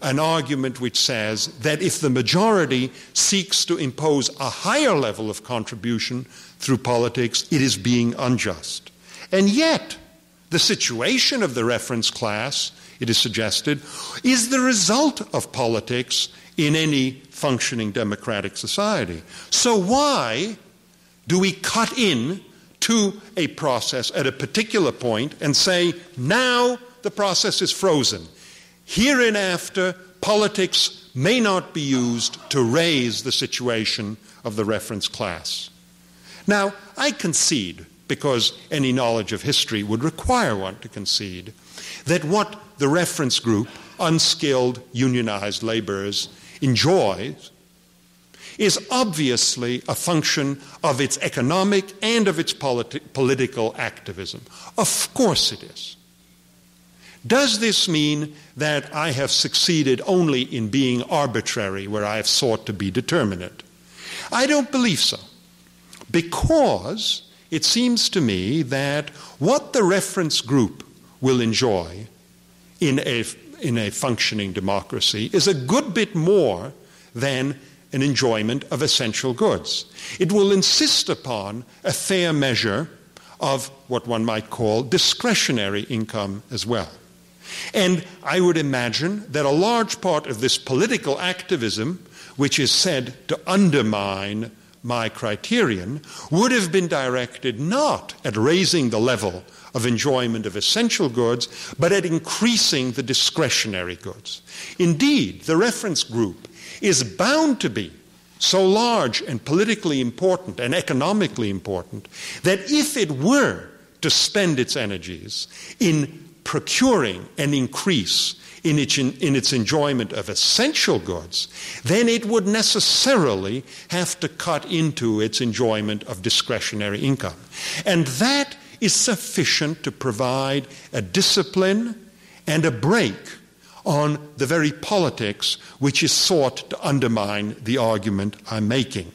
an argument which says that if the majority seeks to impose a higher level of contribution through politics, it is being unjust. And yet, the situation of the reference class, it is suggested, is the result of politics in any functioning democratic society. So why do we cut in to a process at a particular point and say, now the process is frozen? Hereinafter, politics may not be used to raise the situation of the reference class. Now, I concede, because any knowledge of history would require one to concede, that what the reference group, unskilled, unionized laborers, enjoys is obviously a function of its economic and of its political activism. Of course it is. Does this mean that I have succeeded only in being arbitrary where I have sought to be determinate? I don't believe so, because it seems to me that what the reference group will enjoy in a functioning democracy is a good bit more than an enjoyment of essential goods. It will insist upon a fair measure of what one might call discretionary income as well. And I would imagine that a large part of this political activism, which is said to undermine my criterion, would have been directed not at raising the level of enjoyment of essential goods, but at increasing the discretionary goods. Indeed, the reference group is bound to be so large and politically important and economically important that if it were to spend its energies in procuring an increase in its enjoyment of essential goods, then it would necessarily have to cut into its enjoyment of discretionary income. And that is sufficient to provide a discipline and a break on the very politics which is sought to undermine the argument I'm making.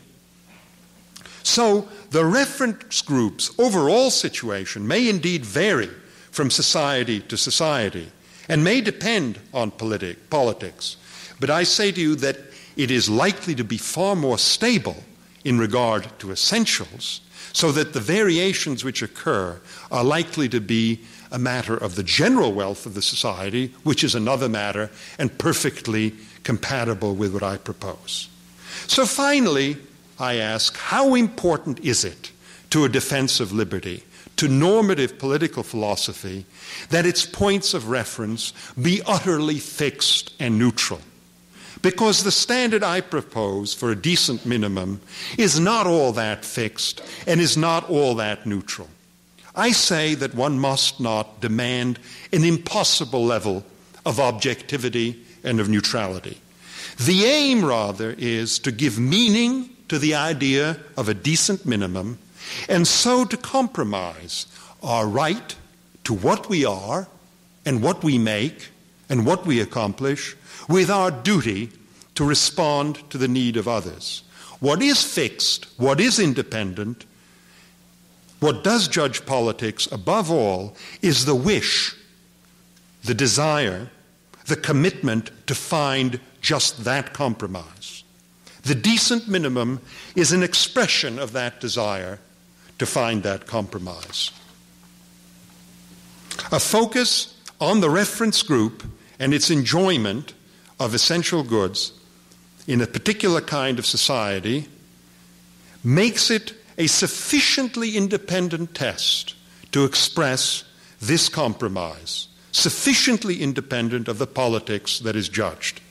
So the reference group's overall situation may indeed vary from society to society and may depend on politics. But I say to you that it is likely to be far more stable in regard to essentials, so that the variations which occur are likely to be a matter of the general wealth of the society, which is another matter and perfectly compatible with what I propose. So finally, I ask, how important is it to a defense of liberty, to normative political philosophy, that its points of reference be utterly fixed and neutral? Because the standard I propose for a decent minimum is not all that fixed and is not all that neutral. I say that one must not demand an impossible level of objectivity and of neutrality. The aim, rather, is to give meaning to the idea of a decent minimum, and so to compromise our right to what we are and what we make and what we accomplish with our duty to respond to the need of others. What is fixed, what is independent, what does judge politics above all is the wish, the desire, the commitment to find just that compromise. The decent minimum is an expression of that desire to find that compromise. A focus on the reference group and its enjoyment of essential goods in a particular kind of society makes it a sufficiently independent test to express this compromise, sufficiently independent of the politics that is judged.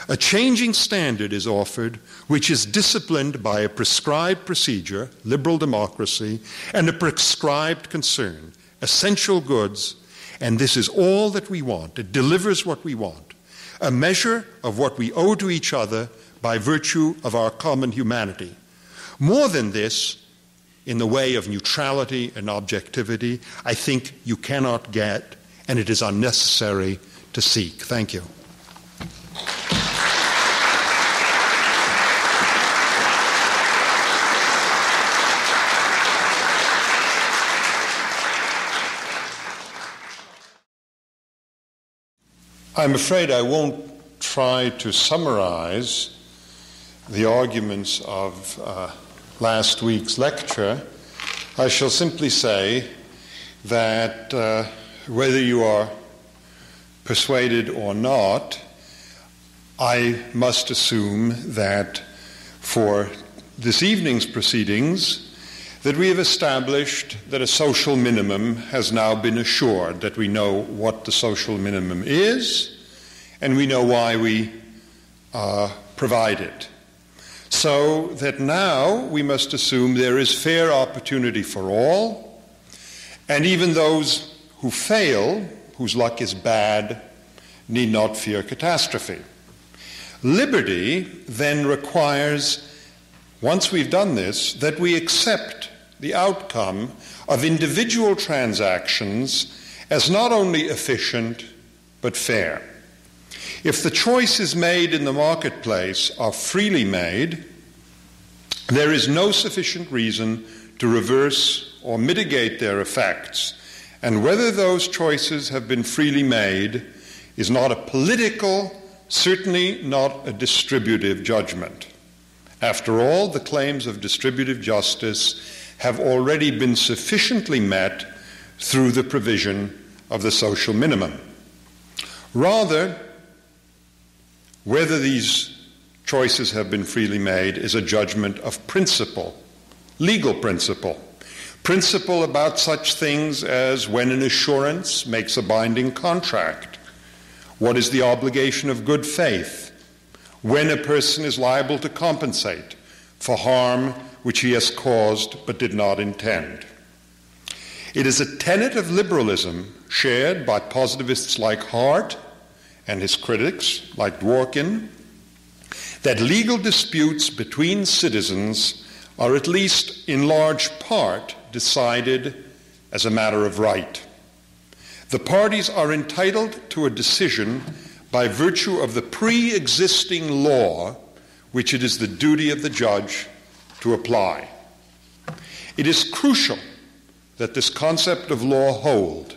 A changing standard is offered which is disciplined by a prescribed procedure, liberal democracy, and a prescribed concern, essential goods, and this is all that we want. It delivers what we want, a measure of what we owe to each other by virtue of our common humanity. More than this, in the way of neutrality and objectivity, I think you cannot get, and it is unnecessary to seek. Thank you. I'm afraid I won't try to summarize the arguments of last week's lecture. I shall simply say that whether you are persuaded or not, I must assume that for this evening's proceedings, that we have established that a social minimum has now been assured, that we know what the social minimum is, and we know why we provide it. So that now we must assume there is fair opportunity for all, and even those who fail, whose luck is bad, need not fear catastrophe. Liberty then requires, once we've done this, that we accept the outcome of individual transactions as not only efficient but fair. If the choices made in the marketplace are freely made, there is no sufficient reason to reverse or mitigate their effects, and whether those choices have been freely made is not a political, certainly not a distributive judgment. After all, the claims of distributive justice have already been sufficiently met through the provision of the social minimum. Rather, whether these choices have been freely made is a judgment of principle, legal principle about such things as when an assurance makes a binding contract, what is the obligation of good faith, when a person is liable to compensate for harm which he has caused but did not intend. It is a tenet of liberalism shared by positivists like Hart and his critics like Dworkin that legal disputes between citizens are at least in large part decided as a matter of right. The parties are entitled to a decision by virtue of the pre-existing law which it is the duty of the judge to apply. It is crucial that this concept of law hold,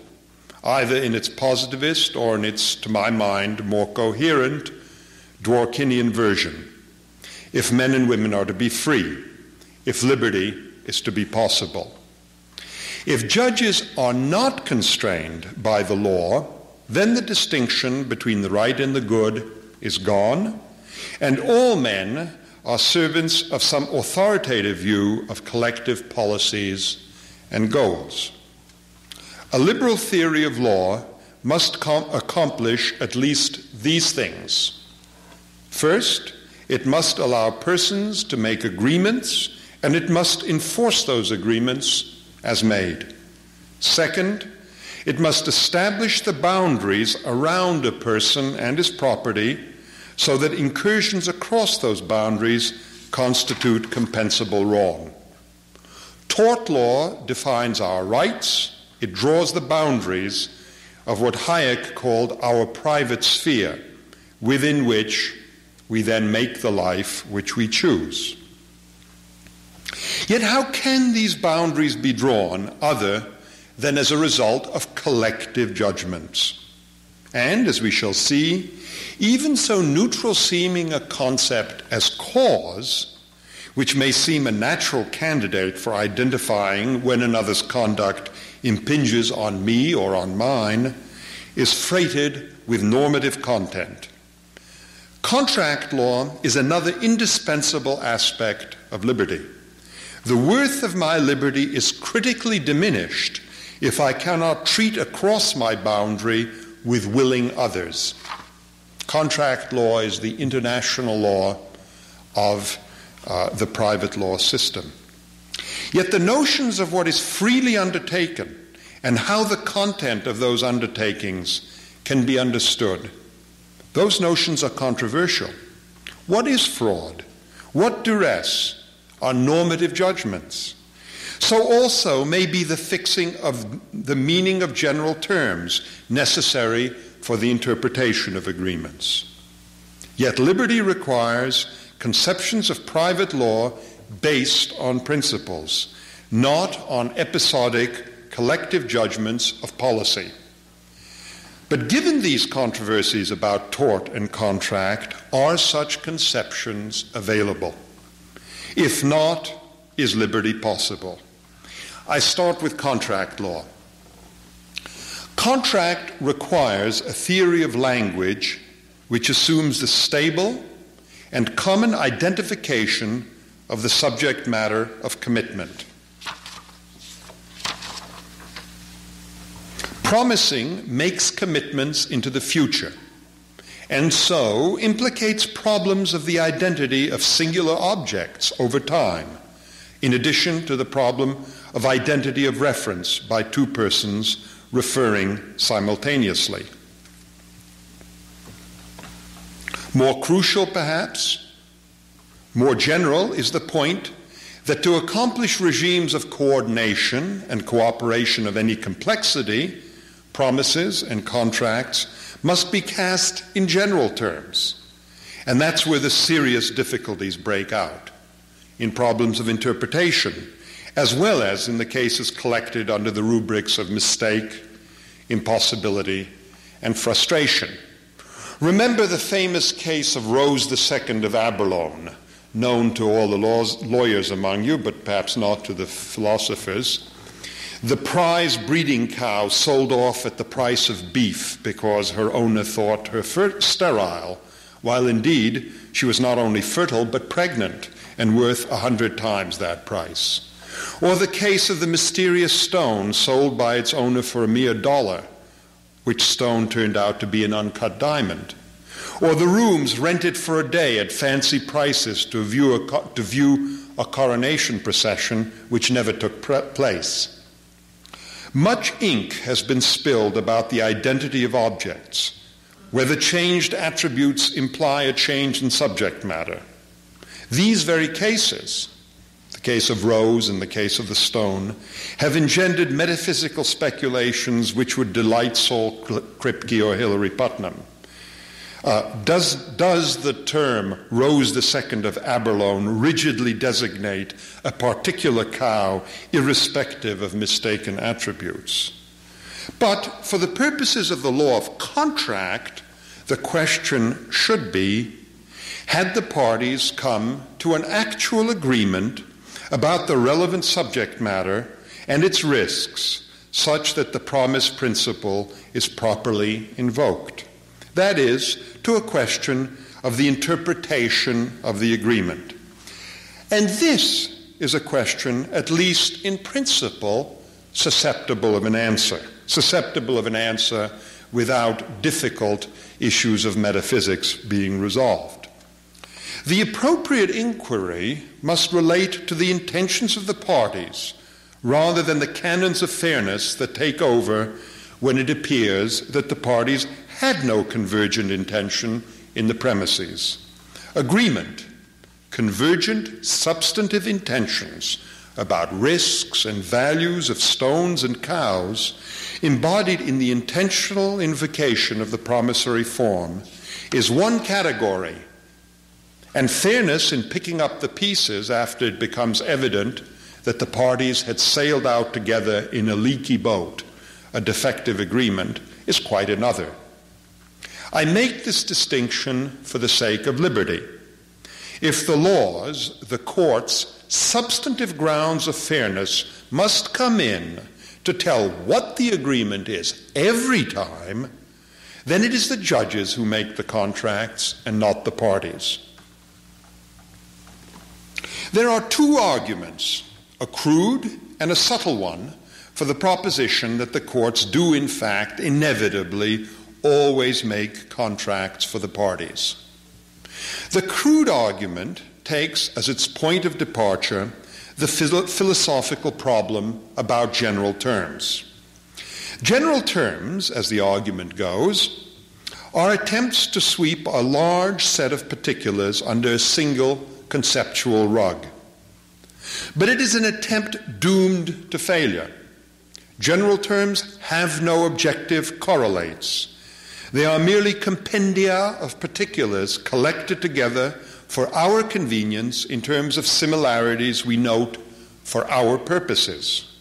either in its positivist or in its, to my mind, more coherent Dworkinian version, if men and women are to be free, if liberty is to be possible. If judges are not constrained by the law, then the distinction between the right and the good is gone, and all men are servants of some authoritative view of collective policies and goals. A liberal theory of law must accomplish at least these things. First, it must allow persons to make agreements, and it must enforce those agreements as made. Second, it must establish the boundaries around a person and his property so that incursions across those boundaries constitute compensable wrong. Tort law defines our rights. It draws the boundaries of what Hayek called our private sphere, within which we then make the life which we choose. Yet how can these boundaries be drawn other than as a result of collective judgments? And, as we shall see, even so neutral seeming a concept as cause, which may seem a natural candidate for identifying when another's conduct impinges on me or on mine, is freighted with normative content. Contract law is another indispensable aspect of liberty. The worth of my liberty is critically diminished if I cannot treat across my boundary with willing others. Contract law is the international law of the private law system. Yet the notions of what is freely undertaken and how the content of those undertakings can be understood, those notions are controversial. What is fraud? What duress are normative judgments? So also may be the fixing of the meaning of general terms necessary for the interpretation of agreements. Yet liberty requires conceptions of private law based on principles, not on episodic collective judgments of policy. But given these controversies about tort and contract, are such conceptions available? If not, is liberty possible? I start with contract law. Contract requires a theory of language which assumes the stable and common identification of the subject matter of commitment. Promising makes commitments into the future, and so implicates problems of the identity of singular objects over time, in addition to the problem of identity of reference by two persons referring simultaneously. More crucial, perhaps, more general, is the point that to accomplish regimes of coordination and cooperation of any complexity, promises and contracts must be cast in general terms. And that's where the serious difficulties break out, in problems of interpretation, as well as in the cases collected under the rubrics of mistake, impossibility, and frustration. Remember the famous case of Rose II of Aberlour, known to all the lawyers among you, but perhaps not to the philosophers. The prize breeding cow sold off at the price of beef because her owner thought her sterile, while indeed she was not only fertile but pregnant and worth 100 times that price. Or the case of the mysterious stone sold by its owner for a mere $1, which stone turned out to be an uncut diamond. Or the rooms rented for a day at fancy prices to view a coronation procession which never took place. Much ink has been spilled about the identity of objects, whether changed attributes imply a change in subject matter. These very cases, the case of Rose and the case of the stone, have engendered metaphysical speculations which would delight Saul Kripke or Hilary Putnam. Does the term Rose II of Aberlour rigidly designate a particular cow irrespective of mistaken attributes? But for the purposes of the law of contract, the question should be, had the parties come to an actual agreement about the relevant subject matter and its risks, such that the promise principle is properly invoked? That is, to a question of the interpretation of the agreement. And this is a question, at least in principle, susceptible of an answer without difficult issues of metaphysics being resolved. The appropriate inquiry must relate to the intentions of the parties rather than the canons of fairness that take over when it appears that the parties had no convergent intention in the premises. Agreement, convergent substantive intentions about risks and values of stones and cows, embodied in the intentional invocation of the promissory form, is one category, and fairness in picking up the pieces after it becomes evident that the parties had sailed out together in a leaky boat, a defective agreement, is quite another. I make this distinction for the sake of liberty. If the laws, the courts, substantive grounds of fairness must come in to tell what the agreement is every time, then it is the judges who make the contracts and not the parties. There are two arguments, a crude and a subtle one, for the proposition that the courts do in fact inevitably always make contracts for the parties. The crude argument takes as its point of departure the philosophical problem about general terms. General terms, as the argument goes, are attempts to sweep a large set of particulars under a single conceptual rug. But it is an attempt doomed to failure. General terms have no objective correlates. They are merely compendia of particulars collected together for our convenience in terms of similarities we note for our purposes.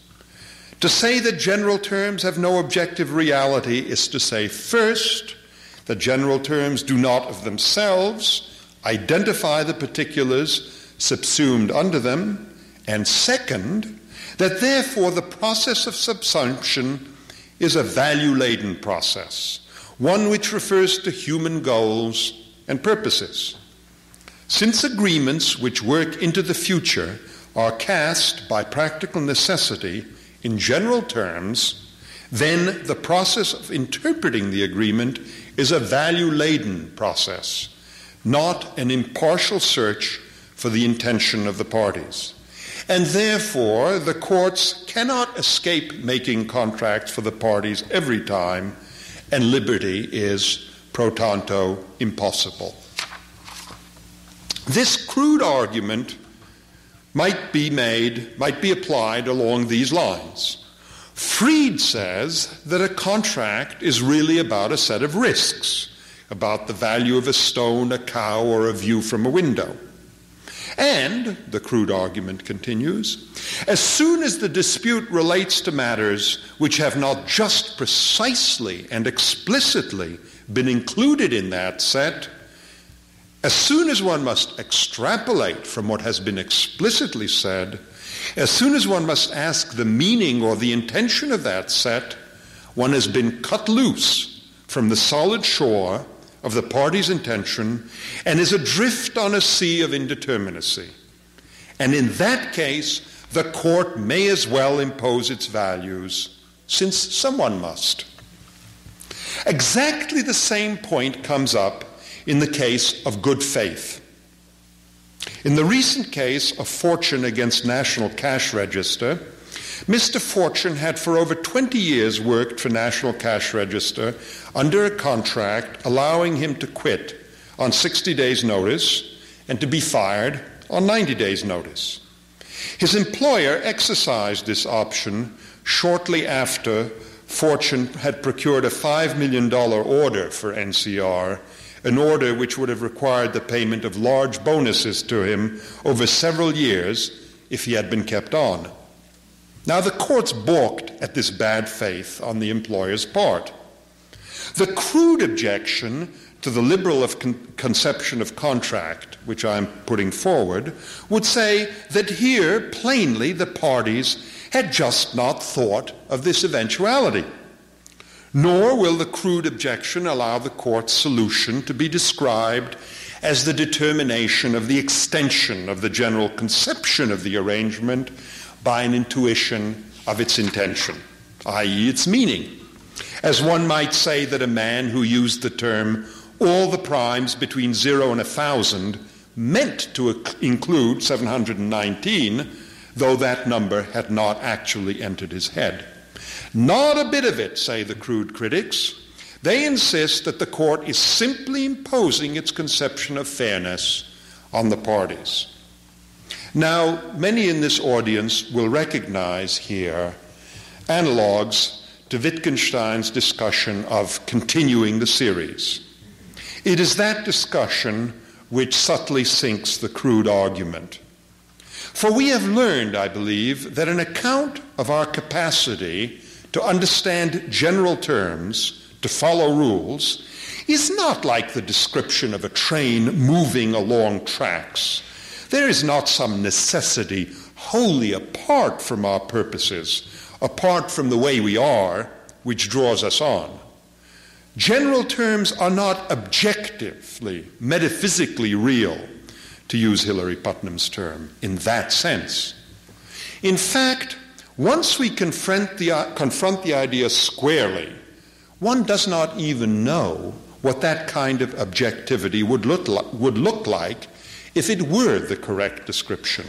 To say that general terms have no objective reality is to say, first, that general terms do not of themselves identify the particulars subsumed under them, and second, that therefore the process of subsumption is a value-laden process, one which refers to human goals and purposes. Since agreements which work into the future are cast by practical necessity in general terms, then the process of interpreting the agreement is a value-laden process, not an impartial search for the intention of the parties. And therefore, the courts cannot escape making contracts for the parties every time, and liberty is pro tanto impossible. This crude argument might be applied along these lines. Freed says that a contract is really about a set of risks, about the value of a stone, a cow, or a view from a window. And, the crude argument continues, as soon as the dispute relates to matters which have not just precisely and explicitly been included in that set, as soon as one must extrapolate from what has been explicitly said, as soon as one must ask the meaning or the intention of that set, one has been cut loose from the solid shore of the party's intention and is adrift on a sea of indeterminacy. And in that case, the court may as well impose its values, since someone must. Exactly the same point comes up in the case of good faith. In the recent case of Fortune against National Cash Register, Mr. Fortune had for over 20 years worked for National Cash Register under a contract allowing him to quit on 60 days' notice and to be fired on 90 days' notice. His employer exercised this option shortly after Fortune had procured a $5 million order for NCR, an order which would have required the payment of large bonuses to him over several years if he had been kept on. Now, the courts balked at this bad faith on the employer's part. The crude objection to the liberal conception of contract, which I'm putting forward, would say that here, plainly, the parties had just not thought of this eventuality. Nor will the crude objection allow the court's solution to be described as the determination of the extension of the general conception of the arrangement by an intuition of its intention, i.e. its meaning. As one might say that a man who used the term all the primes between 0 and 1,000 meant to include 719, though that number had not actually entered his head. Not a bit of it, say the crude critics. They insist that the court is simply imposing its conception of fairness on the parties. Now, many in this audience will recognize here analogues to Wittgenstein's discussion of continuing the series. It is that discussion which subtly sinks the crude argument. For we have learned, I believe, that an account of our capacity to understand general terms, to follow rules, is not like the description of a train moving along tracks. There is not some necessity wholly apart from our purposes, apart from the way we are, which draws us on. General terms are not objectively, metaphysically real, to use Hilary Putnam's term, in that sense. In fact, once we confront the idea squarely, one does not even know what that kind of objectivity would look like if it were the correct description.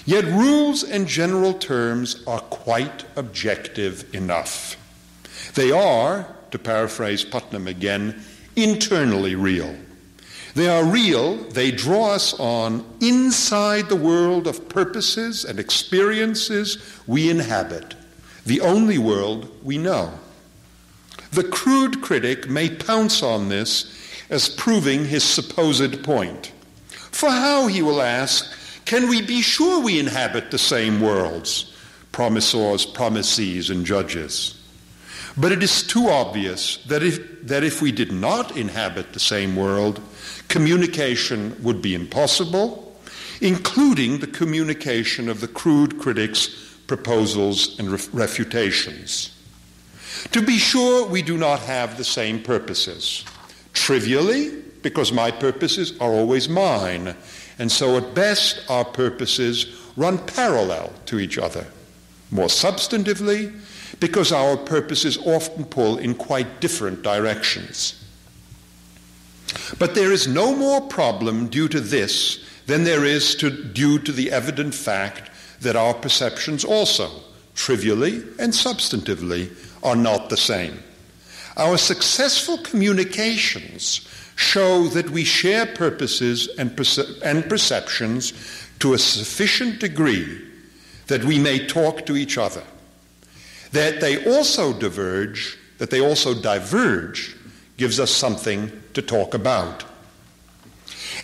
Yet rules and general terms are quite objective enough. They are, to paraphrase Putnam again, internally real. They are real, they draw us on inside the world of purposes and experiences we inhabit, the only world we know. The crude critic may pounce on this as proving his supposed point. For how, he will ask, can we be sure we inhabit the same worlds, promissors, promisees, and judges? But it is too obvious that if we did not inhabit the same world, communication would be impossible, including the communication of the crude critic's proposals and refutations. To be sure, we do not have the same purposes. Trivially, because my purposes are always mine, and so at best our purposes run parallel to each other. More substantively, because our purposes often pull in quite different directions. But there is no more problem due to this than there is due to the evident fact that our perceptions also, trivially and substantively, are not the same. Our successful communications show that we share purposes and perceptions to a sufficient degree that we may talk to each other. That they also diverge gives us something to talk about.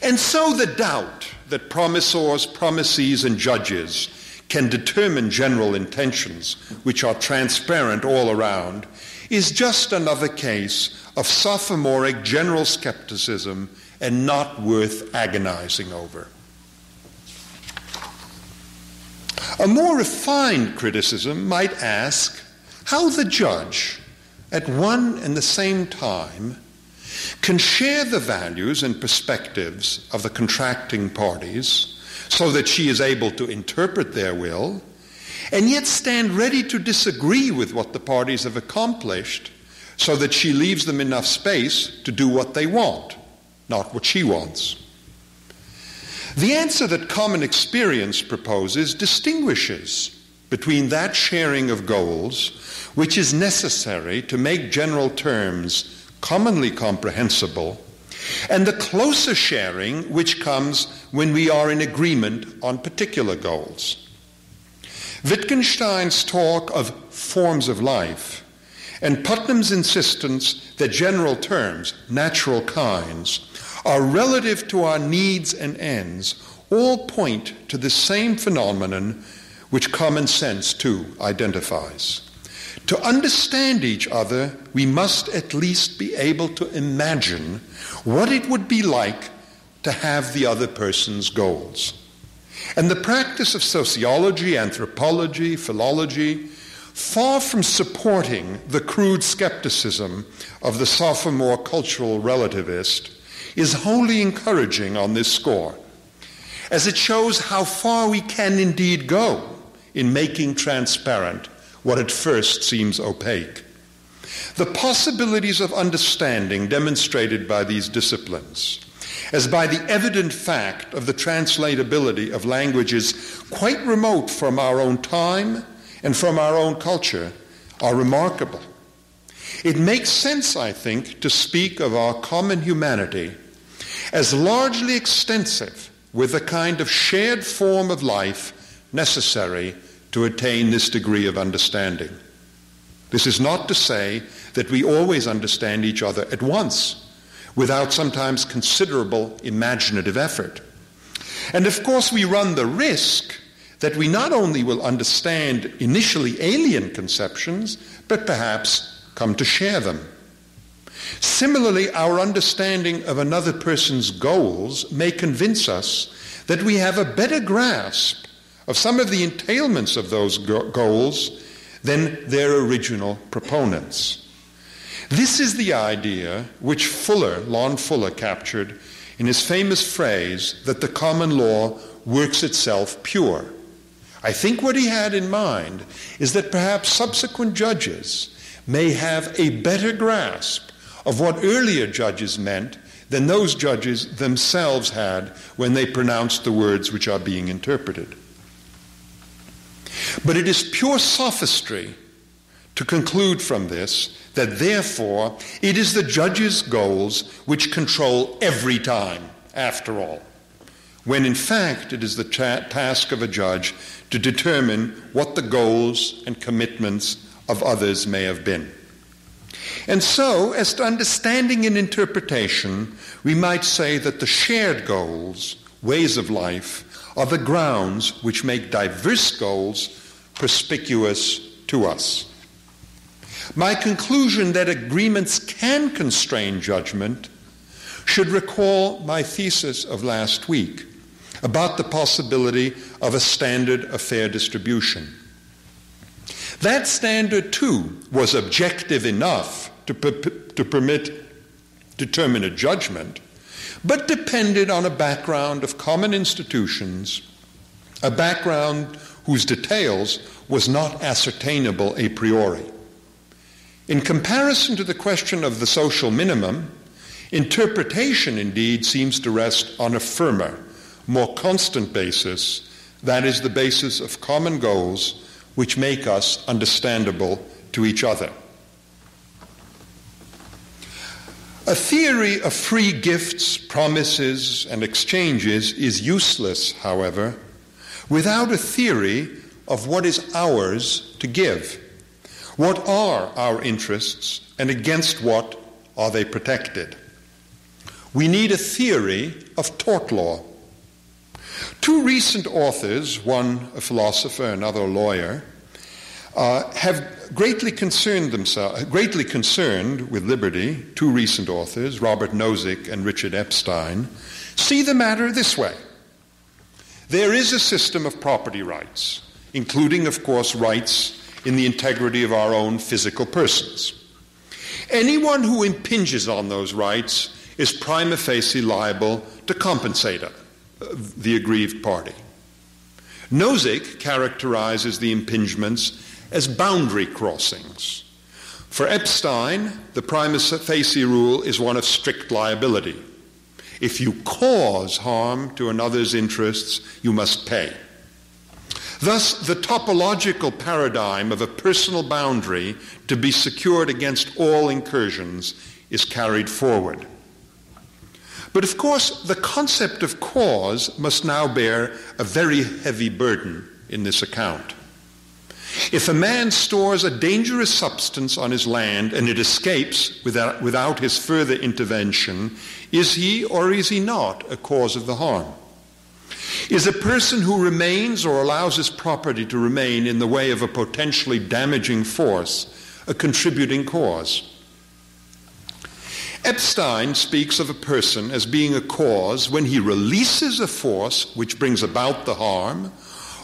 And so the doubt that promissors, promisees, and judges can determine general intentions which are transparent all around is just another case of sophomoric general skepticism and not worth agonizing over. A more refined criticism might ask how the judge, at one and the same time, can share the values and perspectives of the contracting parties so that she is able to interpret their will, and yet stand ready to disagree with what the parties have accomplished so that she leaves them enough space to do what they want, not what she wants. The answer that common experience proposes distinguishes between that sharing of goals which is necessary to make general terms commonly comprehensible, and the closer sharing which comes when we are in agreement on particular goals. Wittgenstein's talk of forms of life and Putnam's insistence that general terms, natural kinds, are relative to our needs and ends all point to the same phenomenon which common sense too identifies. To understand each other, we must at least be able to imagine what it would be like to have the other person's goals. And the practice of sociology, anthropology, philology, far from supporting the crude skepticism of the sophomore cultural relativist, is wholly encouraging on this score, as it shows how far we can indeed go in making transparent what at first seems opaque. The possibilities of understanding demonstrated by these disciplines, as by the evident fact of the translatability of languages quite remote from our own time and from our own culture, are remarkable. It makes sense, I think, to speak of our common humanity as largely extensive with the kind of shared form of life necessary to attain this degree of understanding. This is not to say that we always understand each other at once, without sometimes considerable imaginative effort. And of course we run the risk that we not only will understand initially alien conceptions, but perhaps come to share them. Similarly, our understanding of another person's goals may convince us that we have a better grasp of some of the entailments of those goals than their original proponents. This is the idea which Lon Fuller captured in his famous phrase that the common law works itself pure. I think what he had in mind is that perhaps subsequent judges may have a better grasp of what earlier judges meant than those judges themselves had when they pronounced the words which are being interpreted. But it is pure sophistry to conclude from this that therefore it is the judge's goals which control every time, after all, when in fact it is the task of a judge to determine what the goals and commitments of others may have been. And so, as to understanding and interpretation, we might say that the shared goals, ways of life, are the grounds which make diverse goals perspicuous to us. My conclusion that agreements can constrain judgment should recall my thesis of last week about the possibility of a standard of fair distribution. That standard, too, was objective enough to determine a judgment, but depended on a background of common institutions, a background whose details was not ascertainable a priori. In comparison to the question of the social minimum, interpretation indeed seems to rest on a firmer, more constant basis, that is, the basis of common goals which make us understandable to each other. A theory of free gifts, promises, and exchanges is useless, however, without a theory of what is ours to give. What are our interests, and against what are they protected? We need a theory of tort law. Two recent authors, one a philosopher, another a lawyer, have greatly concerned with liberty. Two recent authors, Robert Nozick and Richard Epstein, see the matter this way. There is a system of property rights, including, of course, rights in the integrity of our own physical persons. Anyone who impinges on those rights is prima facie liable to compensate the aggrieved party. Nozick characterizes the impingements as boundary crossings. For Epstein, the prima facie rule is one of strict liability. If you cause harm to another's interests, you must pay. Thus, the topological paradigm of a personal boundary to be secured against all incursions is carried forward. But of course, the concept of cause must now bear a very heavy burden in this account. If a man stores a dangerous substance on his land and it escapes without his further intervention, is he or is he not a cause of the harm? Is a person who remains or allows his property to remain in the way of a potentially damaging force a contributing cause? Epstein speaks of a person as being a cause when he releases a force which brings about the harm,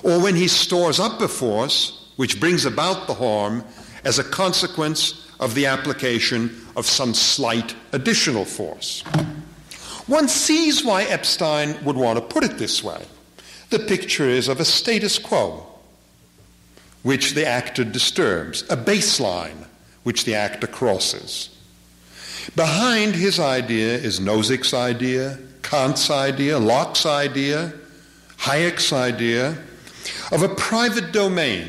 or when he stores up a force which brings about the harm as a consequence of the application of some slight additional force. One sees why Epstein would want to put it this way. The picture is of a status quo, which the actor disturbs, a baseline, which the actor crosses. Behind his idea is Nozick's idea, Kant's idea, Locke's idea, Hayek's idea of a private domain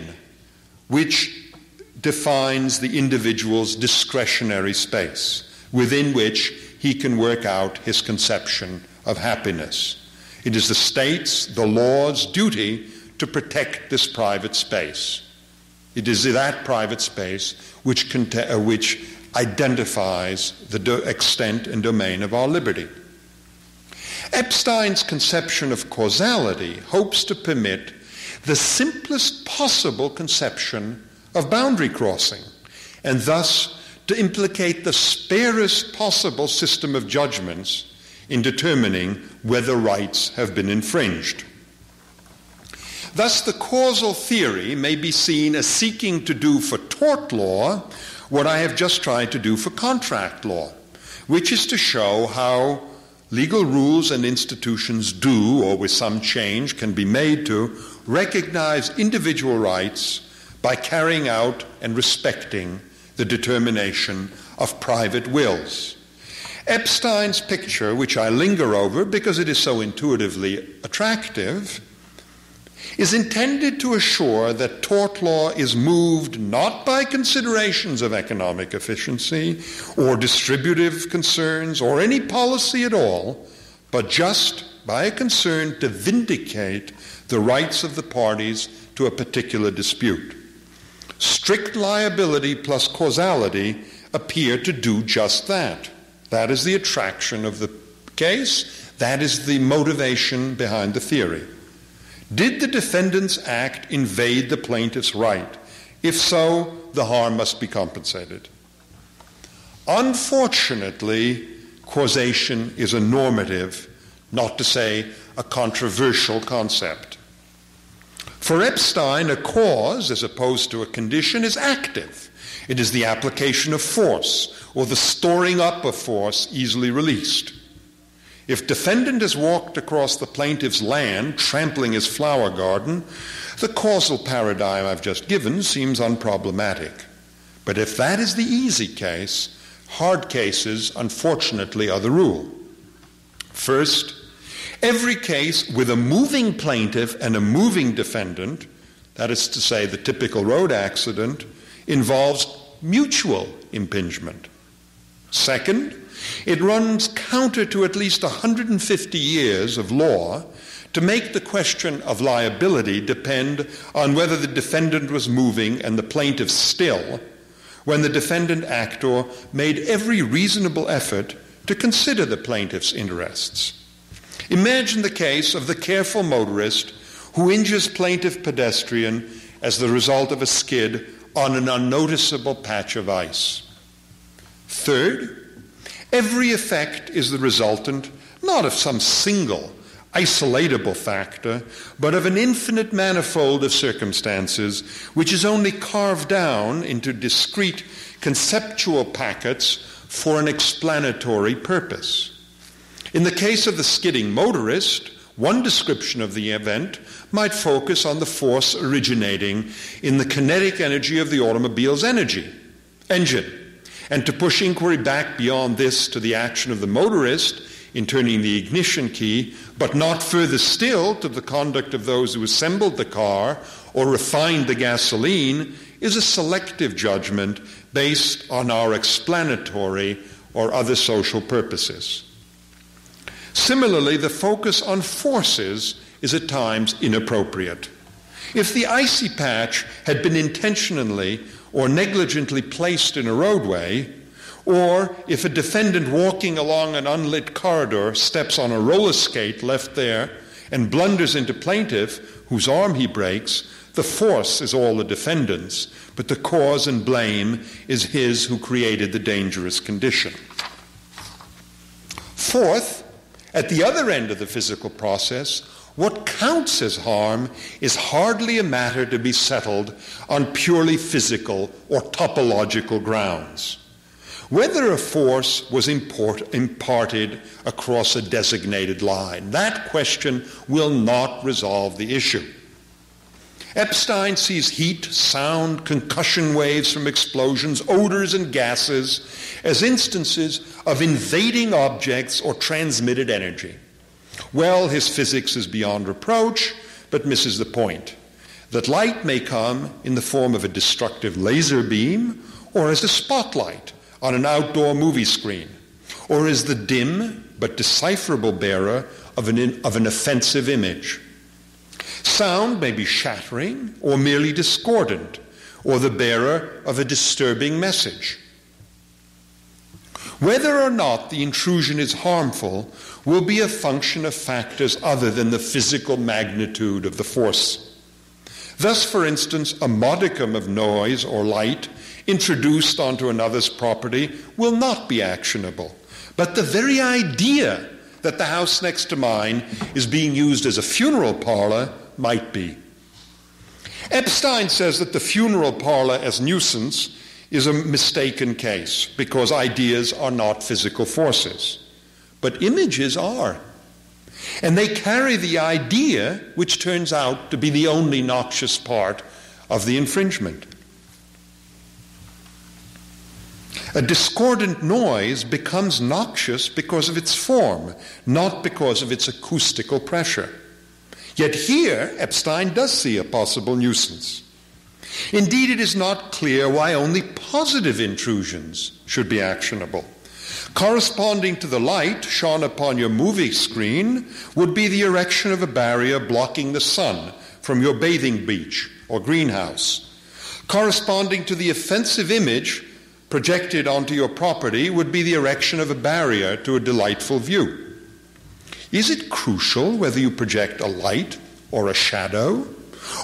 which defines the individual's discretionary space within which he can work out his conception of happiness. It is the state's, the law's duty to protect this private space. It is that private space which identifies the extent and domain of our liberty. Epstein's conception of causality hopes to permit the simplest possible conception of boundary crossing, and thus to implicate the sparest possible system of judgments in determining whether rights have been infringed. Thus, the causal theory may be seen as seeking to do for tort law what I have just tried to do for contract law, which is to show how legal rules and institutions do, or with some change can be made to, recognize individual rights by carrying out and respecting the determination of private wills. Epstein's picture, which I linger over because it is so intuitively attractive, is intended to assure that tort law is moved not by considerations of economic efficiency or distributive concerns or any policy at all, but just by a concern to vindicate the rights of the parties to a particular dispute. Strict liability plus causality appear to do just that. That is the attraction of the case. That is the motivation behind the theory. Did the defendant's act invade the plaintiff's right? If so, the harm must be compensated. Unfortunately, causation is a normative, not to say a controversial concept. For Epstein, a cause, as opposed to a condition, is active. It is the application of force or the storing up of force easily released. If defendant has walked across the plaintiff's land, trampling his flower garden, the causal paradigm I've just given seems unproblematic. But if that is the easy case, hard cases, unfortunately, are the rule. First, every case with a moving plaintiff and a moving defendant, that is to say the typical road accident, involves mutual impingement. Second, it runs counter to at least 150 years of law to make the question of liability depend on whether the defendant was moving and the plaintiff still, when the defendant actor made every reasonable effort to consider the plaintiff's interests. Imagine the case of the careful motorist who injures plaintiff pedestrian as the result of a skid on an unnoticeable patch of ice. Third, every effect is the resultant not of some single, isolatable factor, but of an infinite manifold of circumstances which is only carved down into discrete conceptual packets for an explanatory purpose. In the case of the skidding motorist, one description of the event might focus on the force originating in the kinetic energy of the automobile's engine, and to push inquiry back beyond this to the action of the motorist in turning the ignition key, but not further still to the conduct of those who assembled the car or refined the gasoline, is a selective judgment based on our explanatory or other social purposes. Similarly, the focus on forces is at times inappropriate. If the icy patch had been intentionally or negligently placed in a roadway, or if a defendant walking along an unlit corridor steps on a roller skate left there and blunders into plaintiff whose arm he breaks, the force is all the defendant's, but the cause and blame is his who created the dangerous condition. Fourth, at the other end of the physical process, what counts as harm is hardly a matter to be settled on purely physical or topological grounds. Whether a force was imparted across a designated line, that question will not resolve the issue. Epstein sees heat, sound, concussion waves from explosions, odors and gases as instances of invading objects or transmitted energy. Well, his physics is beyond reproach, but misses the point that light may come in the form of a destructive laser beam or as a spotlight on an outdoor movie screen, or as the dim but decipherable bearer of an offensive image. Sound may be shattering or merely discordant, or the bearer of a disturbing message. Whether or not the intrusion is harmful will be a function of factors other than the physical magnitude of the force. Thus, for instance, a modicum of noise or light introduced onto another's property will not be actionable. But the very idea that the house next to mine is being used as a funeral parlor might be. Epstein says that the funeral parlor as nuisance is a mistaken case because ideas are not physical forces. But images are. And they carry the idea, which turns out to be the only noxious part of the infringement. A discordant noise becomes noxious because of its form, not because of its acoustical pressure. Yet here, Epstein does see a possible nuisance. Indeed, it is not clear why only positive intrusions should be actionable. Corresponding to the light shone upon your movie screen would be the erection of a barrier blocking the sun from your bathing beach or greenhouse. Corresponding to the offensive image projected onto your property would be the erection of a barrier to a delightful view. Is it crucial whether you project a light or a shadow,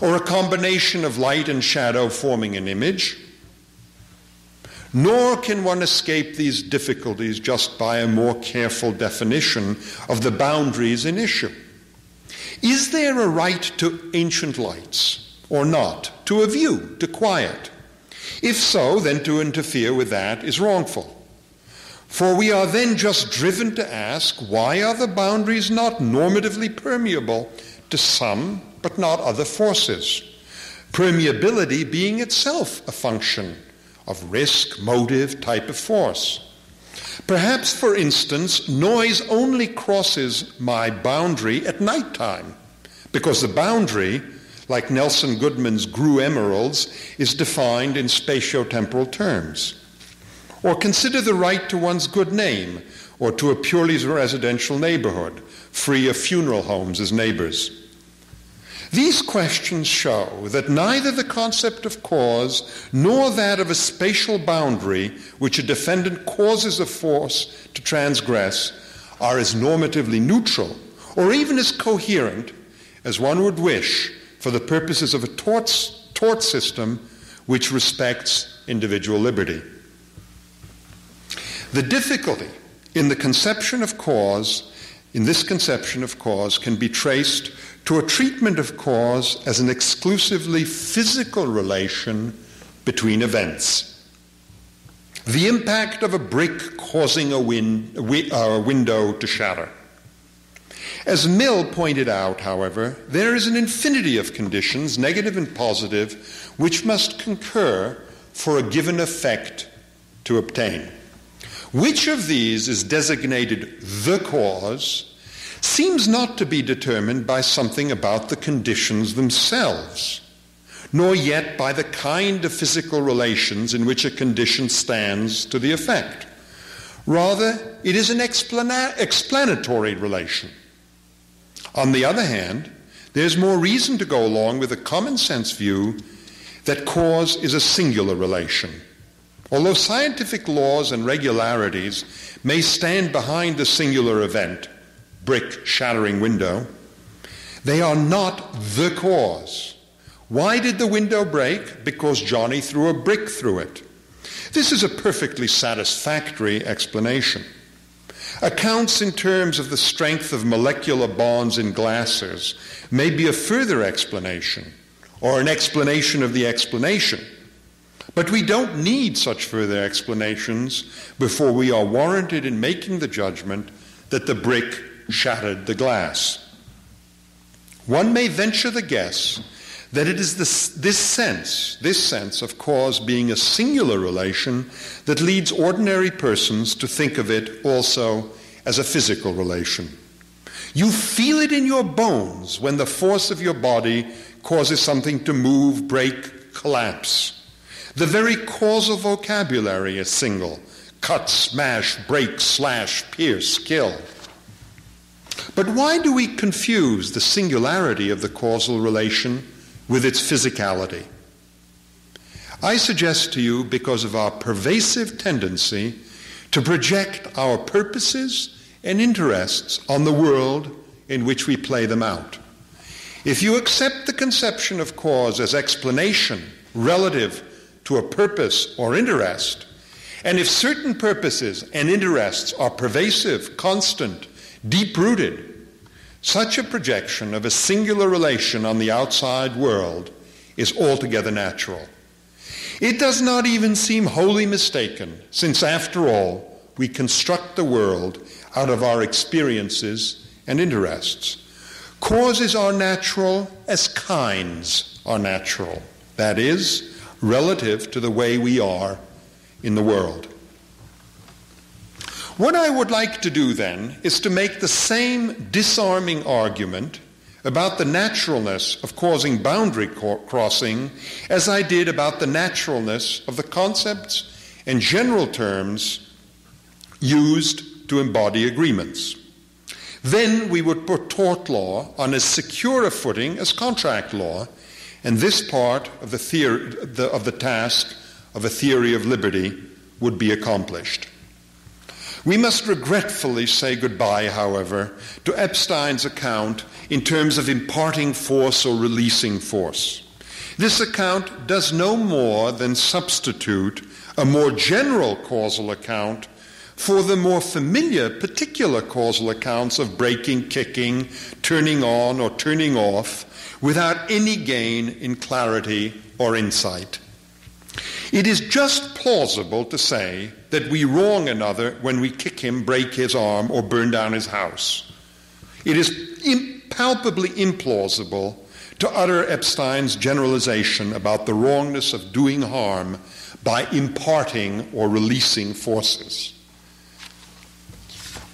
or a combination of light and shadow forming an image? Nor can one escape these difficulties just by a more careful definition of the boundaries in issue. Is there a right to ancient lights, or not? To a view, to quiet? If so, then to interfere with that is wrongful. For we are then just driven to ask, why are the boundaries not normatively permeable to some but not other forces? Permeability being itself a function of risk, motive, type of force. Perhaps, for instance, noise only crosses my boundary at nighttime, because the boundary, like Nelson Goodman's Grew Emeralds, is defined in spatiotemporal terms. Or consider the right to one's good name, or to a purely residential neighborhood, free of funeral homes as neighbors. These questions show that neither the concept of cause nor that of a spatial boundary which a defendant causes a force to transgress are as normatively neutral or even as coherent as one would wish for the purposes of a tort system which respects individual liberty. The difficulty in the conception of cause, in this conception of cause, can be traced to a treatment of cause as an exclusively physical relation between events. The impact of a brick causing a window to shatter. As Mill pointed out, however, there is an infinity of conditions, negative and positive, which must concur for a given effect to obtain. Which of these is designated the cause seems not to be determined by something about the conditions themselves, nor yet by the kind of physical relations in which a condition stands to the effect. Rather, it is an explanatory relation. On the other hand, there's more reason to go along with a common sense view that cause is a singular relation. Although scientific laws and regularities may stand behind the singular event, brick shattering window, they are not the cause. Why did the window break? Because Johnny threw a brick through it. This is a perfectly satisfactory explanation. Accounts in terms of the strength of molecular bonds in glasses may be a further explanation, or an explanation of the explanation. But we don't need such further explanations before we are warranted in making the judgment that the brick shattered the glass. One may venture the guess that it is this sense of cause being a singular relation that leads ordinary persons to think of it also as a physical relation. You feel it in your bones when the force of your body causes something to move, break, collapse. The very causal vocabulary is single: cut, smash, break, slash, pierce, kill. But why do we confuse the singularity of the causal relation with its physicality? I suggest to you because of our pervasive tendency to project our purposes and interests on the world in which we play them out. If you accept the conception of cause as explanation relative to a purpose or interest, and if certain purposes and interests are pervasive, constant, deep-rooted, such a projection of a singular relation on the outside world is altogether natural. It does not even seem wholly mistaken, since after all, we construct the world out of our experiences and interests. Causes are natural as kinds are natural, that is, relative to the way we are in the world. What I would like to do then is to make the same disarming argument about the naturalness of causing boundary crossing as I did about the naturalness of the concepts and general terms used to embody agreements. Then we would put tort law on as secure a footing as contract law, and this part of the task of a theory of liberty would be accomplished. We must regretfully say goodbye, however, to Epstein's account in terms of imparting force or releasing force. This account does no more than substitute a more general causal account for the more familiar particular causal accounts of breaking, kicking, turning on or turning off without any gain in clarity or insight. It is just plausible to say that we wrong another when we kick him, break his arm, or burn down his house. It is palpably implausible to utter Epstein's generalization about the wrongness of doing harm by imparting or releasing forces.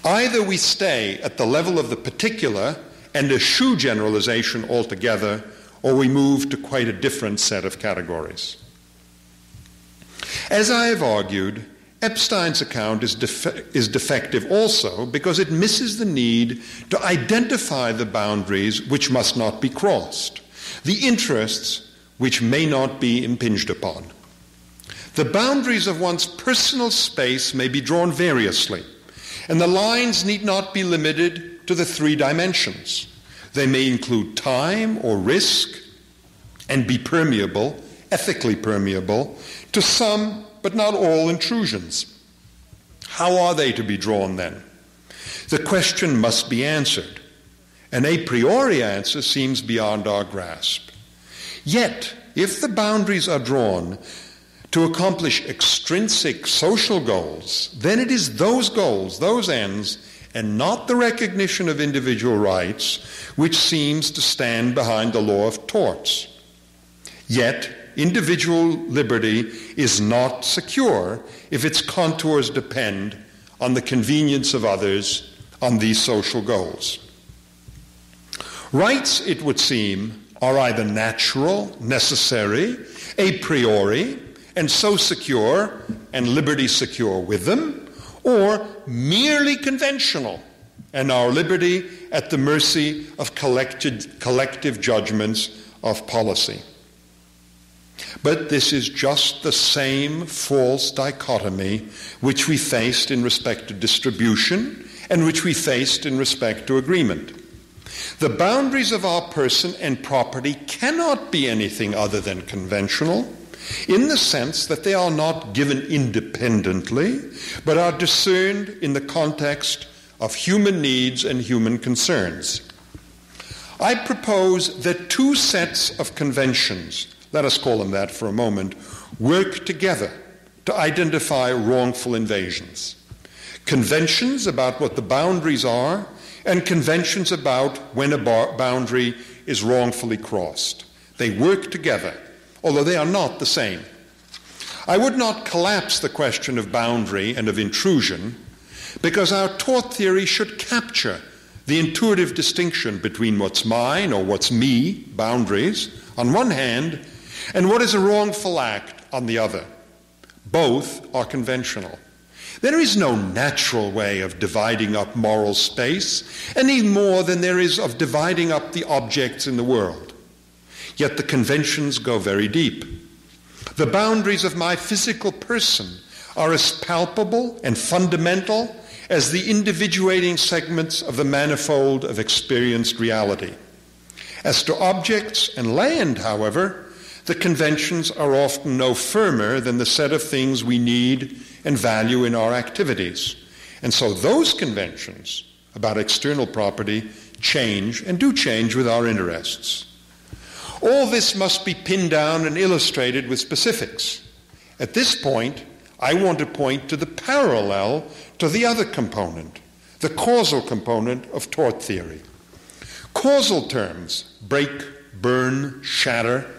Either we stay at the level of the particular and eschew generalization altogether, or we move to quite a different set of categories. As I have argued, Epstein's account is defective also because it misses the need to identify the boundaries which must not be crossed, the interests which may not be impinged upon. The boundaries of one's personal space may be drawn variously, and the lines need not be limited to the three dimensions. They may include time or risk and be permeable, ethically permeable, to some but not all intrusions. How are they to be drawn then? The question must be answered. An a priori answer seems beyond our grasp. Yet, if the boundaries are drawn to accomplish extrinsic social goals, then it is those goals, those ends, and not the recognition of individual rights, which seems to stand behind the law of torts. Yet, individual liberty is not secure if its contours depend on the convenience of others on these social goals. Rights, it would seem, are either natural, necessary, a priori, and so secure, and liberty secure with them, or merely conventional, and our liberty at the mercy of collective judgments of policy. But this is just the same false dichotomy which we faced in respect to distribution and which we faced in respect to agreement. The boundaries of our person and property cannot be anything other than conventional, in the sense that they are not given independently, but are discerned in the context of human needs and human concerns. I propose that two sets of conventions, let us call them that for a moment, work together to identify wrongful invasions. Conventions about what the boundaries are, and conventions about when a boundary is wrongfully crossed. They work together, although they are not the same. I would not collapse the question of boundary and of intrusion, because our tort theory should capture the intuitive distinction between what's mine or what's me, boundaries, on one hand, and what is a wrongful act on the other. Both are conventional. There is no natural way of dividing up moral space, any more than there is of dividing up the objects in the world. Yet the conventions go very deep. The boundaries of my physical person are as palpable and fundamental as the individuating segments of the manifold of experienced reality. As to objects and land, however, the conventions are often no firmer than the set of things we need and value in our activities. And so those conventions about external property change and do change with our interests. All this must be pinned down and illustrated with specifics. At this point, I want to point to the parallel to the other component, the causal component of tort theory. Causal terms, break, burn, shatter,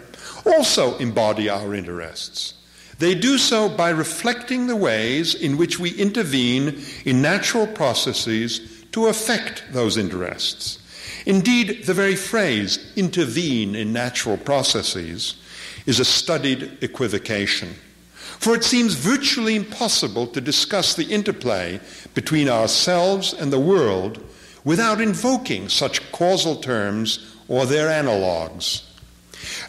also embody our interests. They do so by reflecting the ways in which we intervene in natural processes to affect those interests. Indeed, the very phrase, intervene in natural processes, is a studied equivocation. For it seems virtually impossible to discuss the interplay between ourselves and the world without invoking such causal terms or their analogues.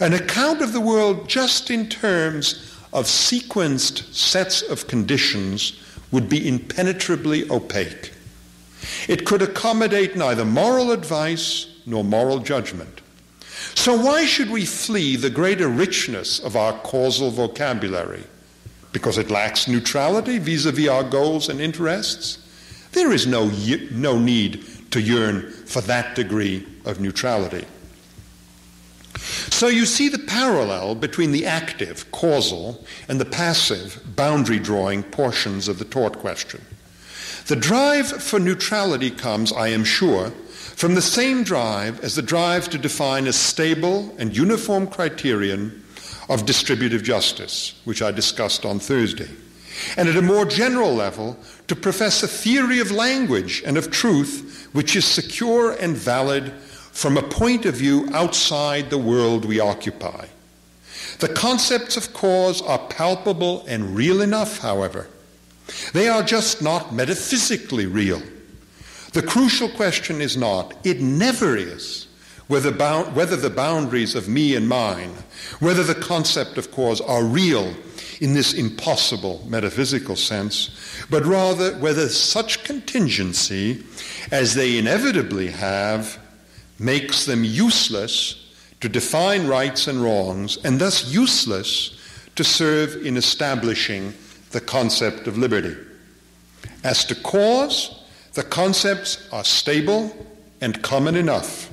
An account of the world just in terms of sequenced sets of conditions would be impenetrably opaque. It could accommodate neither moral advice nor moral judgment. So why should we flee the greater richness of our causal vocabulary? Because it lacks neutrality vis-à-vis our goals and interests? There is no need to yearn for that degree of neutrality. So you see the parallel between the active, causal, and the passive, boundary-drawing portions of the tort question. The drive for neutrality comes, I am sure, from the same drive as the drive to define a stable and uniform criterion of distributive justice, which I discussed on Thursday, and at a more general level, to profess a theory of language and of truth which is secure and valid from a point of view outside the world we occupy. The concepts of cause are palpable and real enough, however. They are just not metaphysically real. The crucial question is not, it never is, whether the boundaries of me and mine, whether the concept of cause are real in this impossible metaphysical sense, but rather whether such contingency, as they inevitably have, makes them useless to define rights and wrongs, and thus useless to serve in establishing the concept of liberty. As to cause, the concepts are stable and common enough.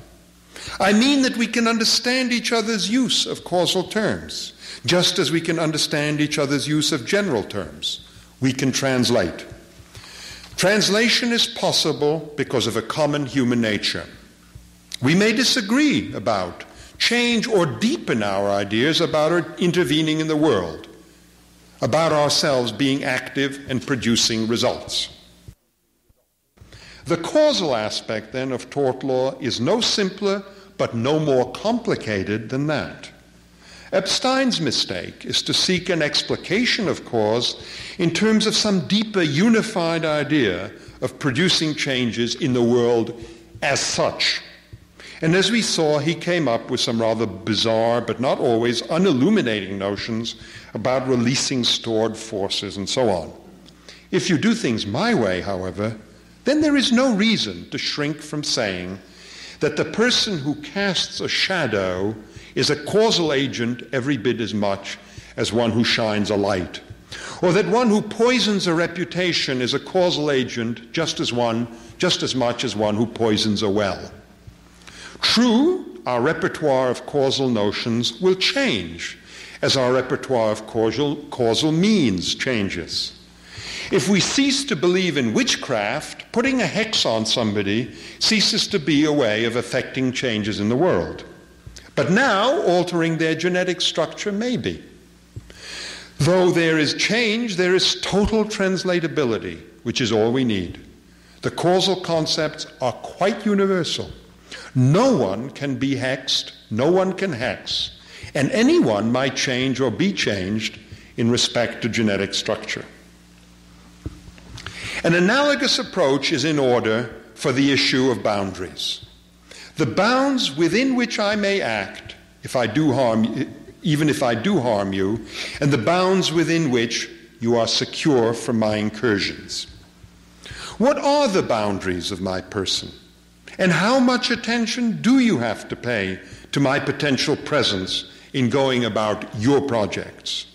I mean that we can understand each other's use of causal terms, just as we can understand each other's use of general terms. We can translate. Translation is possible because of a common human nature. We may disagree about, change, or deepen our ideas about our intervening in the world, about ourselves being active and producing results. The causal aspect, then, of tort law is no simpler but no more complicated than that. Epstein's mistake is to seek an explication of cause in terms of some deeper unified idea of producing changes in the world as such. And as we saw, he came up with some rather bizarre, but not always unilluminating notions about releasing stored forces and so on. If you do things my way, however, then there is no reason to shrink from saying that the person who casts a shadow is a causal agent every bit as much as one who shines a light, or that one who poisons a reputation is a causal agent just as much as one who poisons a well. True, our repertoire of causal notions will change as our repertoire of causal means changes. If we cease to believe in witchcraft, putting a hex on somebody ceases to be a way of effecting changes in the world. But now, altering their genetic structure may be. Though there is change, there is total translatability, which is all we need. The causal concepts are quite universal. No one can be hexed, no one can hex, and anyone might change or be changed in respect to genetic structure. An analogous approach is in order for the issue of boundaries. The bounds within which I may act, even if I do harm you, and the bounds within which you are secure from my incursions. What are the boundaries of my person? And how much attention do you have to pay to my potential presence in going about your projects?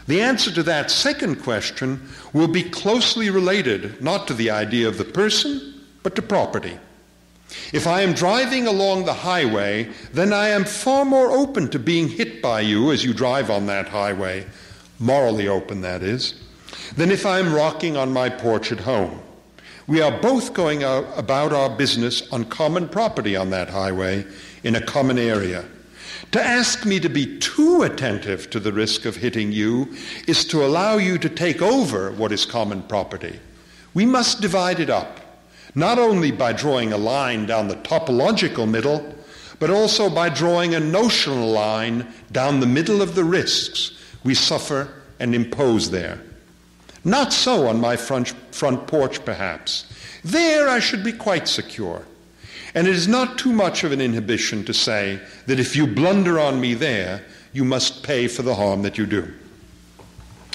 The answer to that second question will be closely related not to the idea of the person, but to property. If I am driving along the highway, then I am far more open to being hit by you as you drive on that highway, morally open that is, than if I am rocking on my porch at home. We are both going about our business on common property on that highway in a common area. To ask me to be too attentive to the risk of hitting you is to allow you to take over what is common property. We must divide it up, not only by drawing a line down the topological middle, but also by drawing a notional line down the middle of the risks we suffer and impose there. Not so on my front porch, perhaps. There I should be quite secure. And it is not too much of an inhibition to say that if you blunder on me there, you must pay for the harm that you do.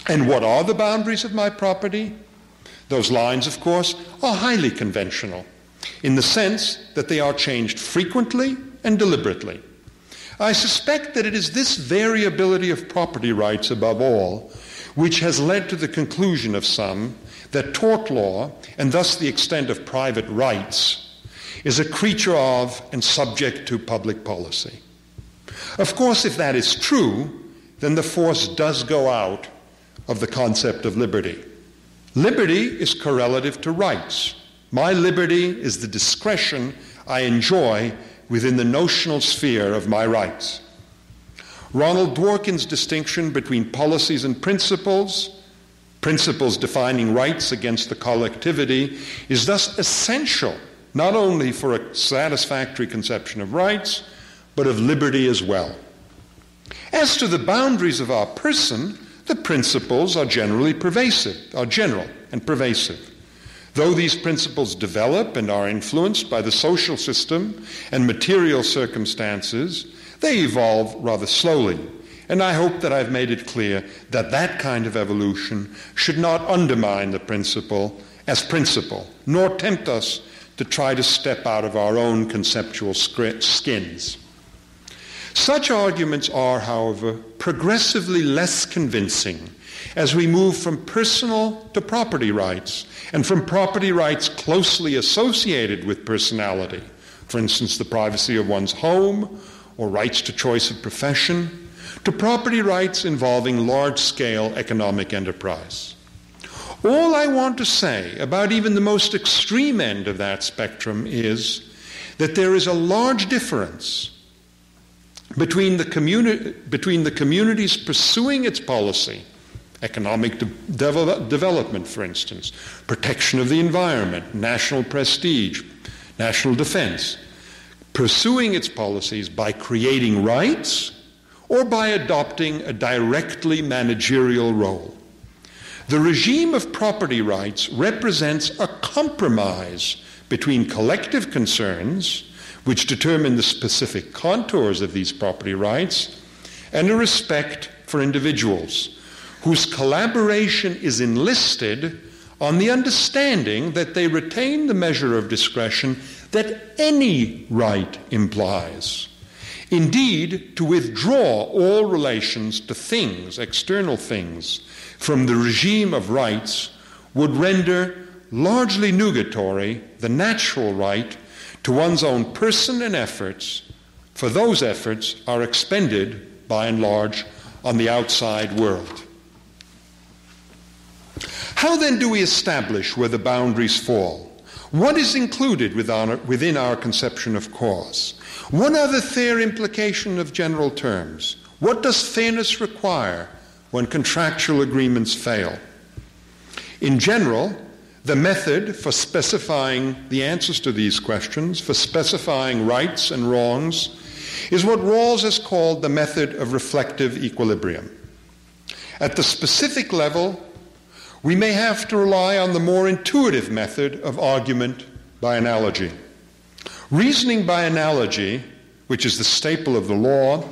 And what are the boundaries of my property? Those lines, of course, are highly conventional, in the sense that they are changed frequently and deliberately. I suspect that it is this variability of property rights, above all, which has led to the conclusion of some that tort law, and thus the extent of private rights, is a creature of and subject to public policy. Of course, if that is true, then the force does go out of the concept of liberty. Liberty is correlative to rights. My liberty is the discretion I enjoy within the notional sphere of my rights. Ronald Dworkin's distinction between policies and principles defining rights against the collectivity, is thus essential not only for a satisfactory conception of rights, but of liberty as well. As to the boundaries of our person, the principles are general and pervasive. Though these principles develop and are influenced by the social system and material circumstances, they evolve rather slowly. And I hope that I've made it clear that that kind of evolution should not undermine the principle as principle, nor tempt us to try to step out of our own conceptual skins. Such arguments are, however, progressively less convincing as we move from personal to property rights, and from property rights closely associated with personality, for instance, the privacy of one's home or rights to choice of profession, to property rights involving large-scale economic enterprise. All I want to say about even the most extreme end of that spectrum is that there is a large difference between the communities pursuing its policy, economic development, for instance, protection of the environment, national prestige, national defense, pursuing its policies by creating rights or by adopting a directly managerial role. The regime of property rights represents a compromise between collective concerns, which determine the specific contours of these property rights, and a respect for individuals, whose collaboration is enlisted on the understanding that they retain the measure of discretion that any right implies. Indeed, to withdraw all relations to things, external things, from the regime of rights would render largely nugatory the natural right to one's own person and efforts, for those efforts are expended, by and large, on the outside world. How then do we establish where the boundaries fall? What is included within our conception of cause? What are the fair implications of general terms? What does fairness require when contractual agreements fail? In general, the method for specifying the answers to these questions, for specifying rights and wrongs, is what Rawls has called the method of reflective equilibrium. At the specific level, we may have to rely on the more intuitive method of argument by analogy. Reasoning by analogy, which is the staple of the law,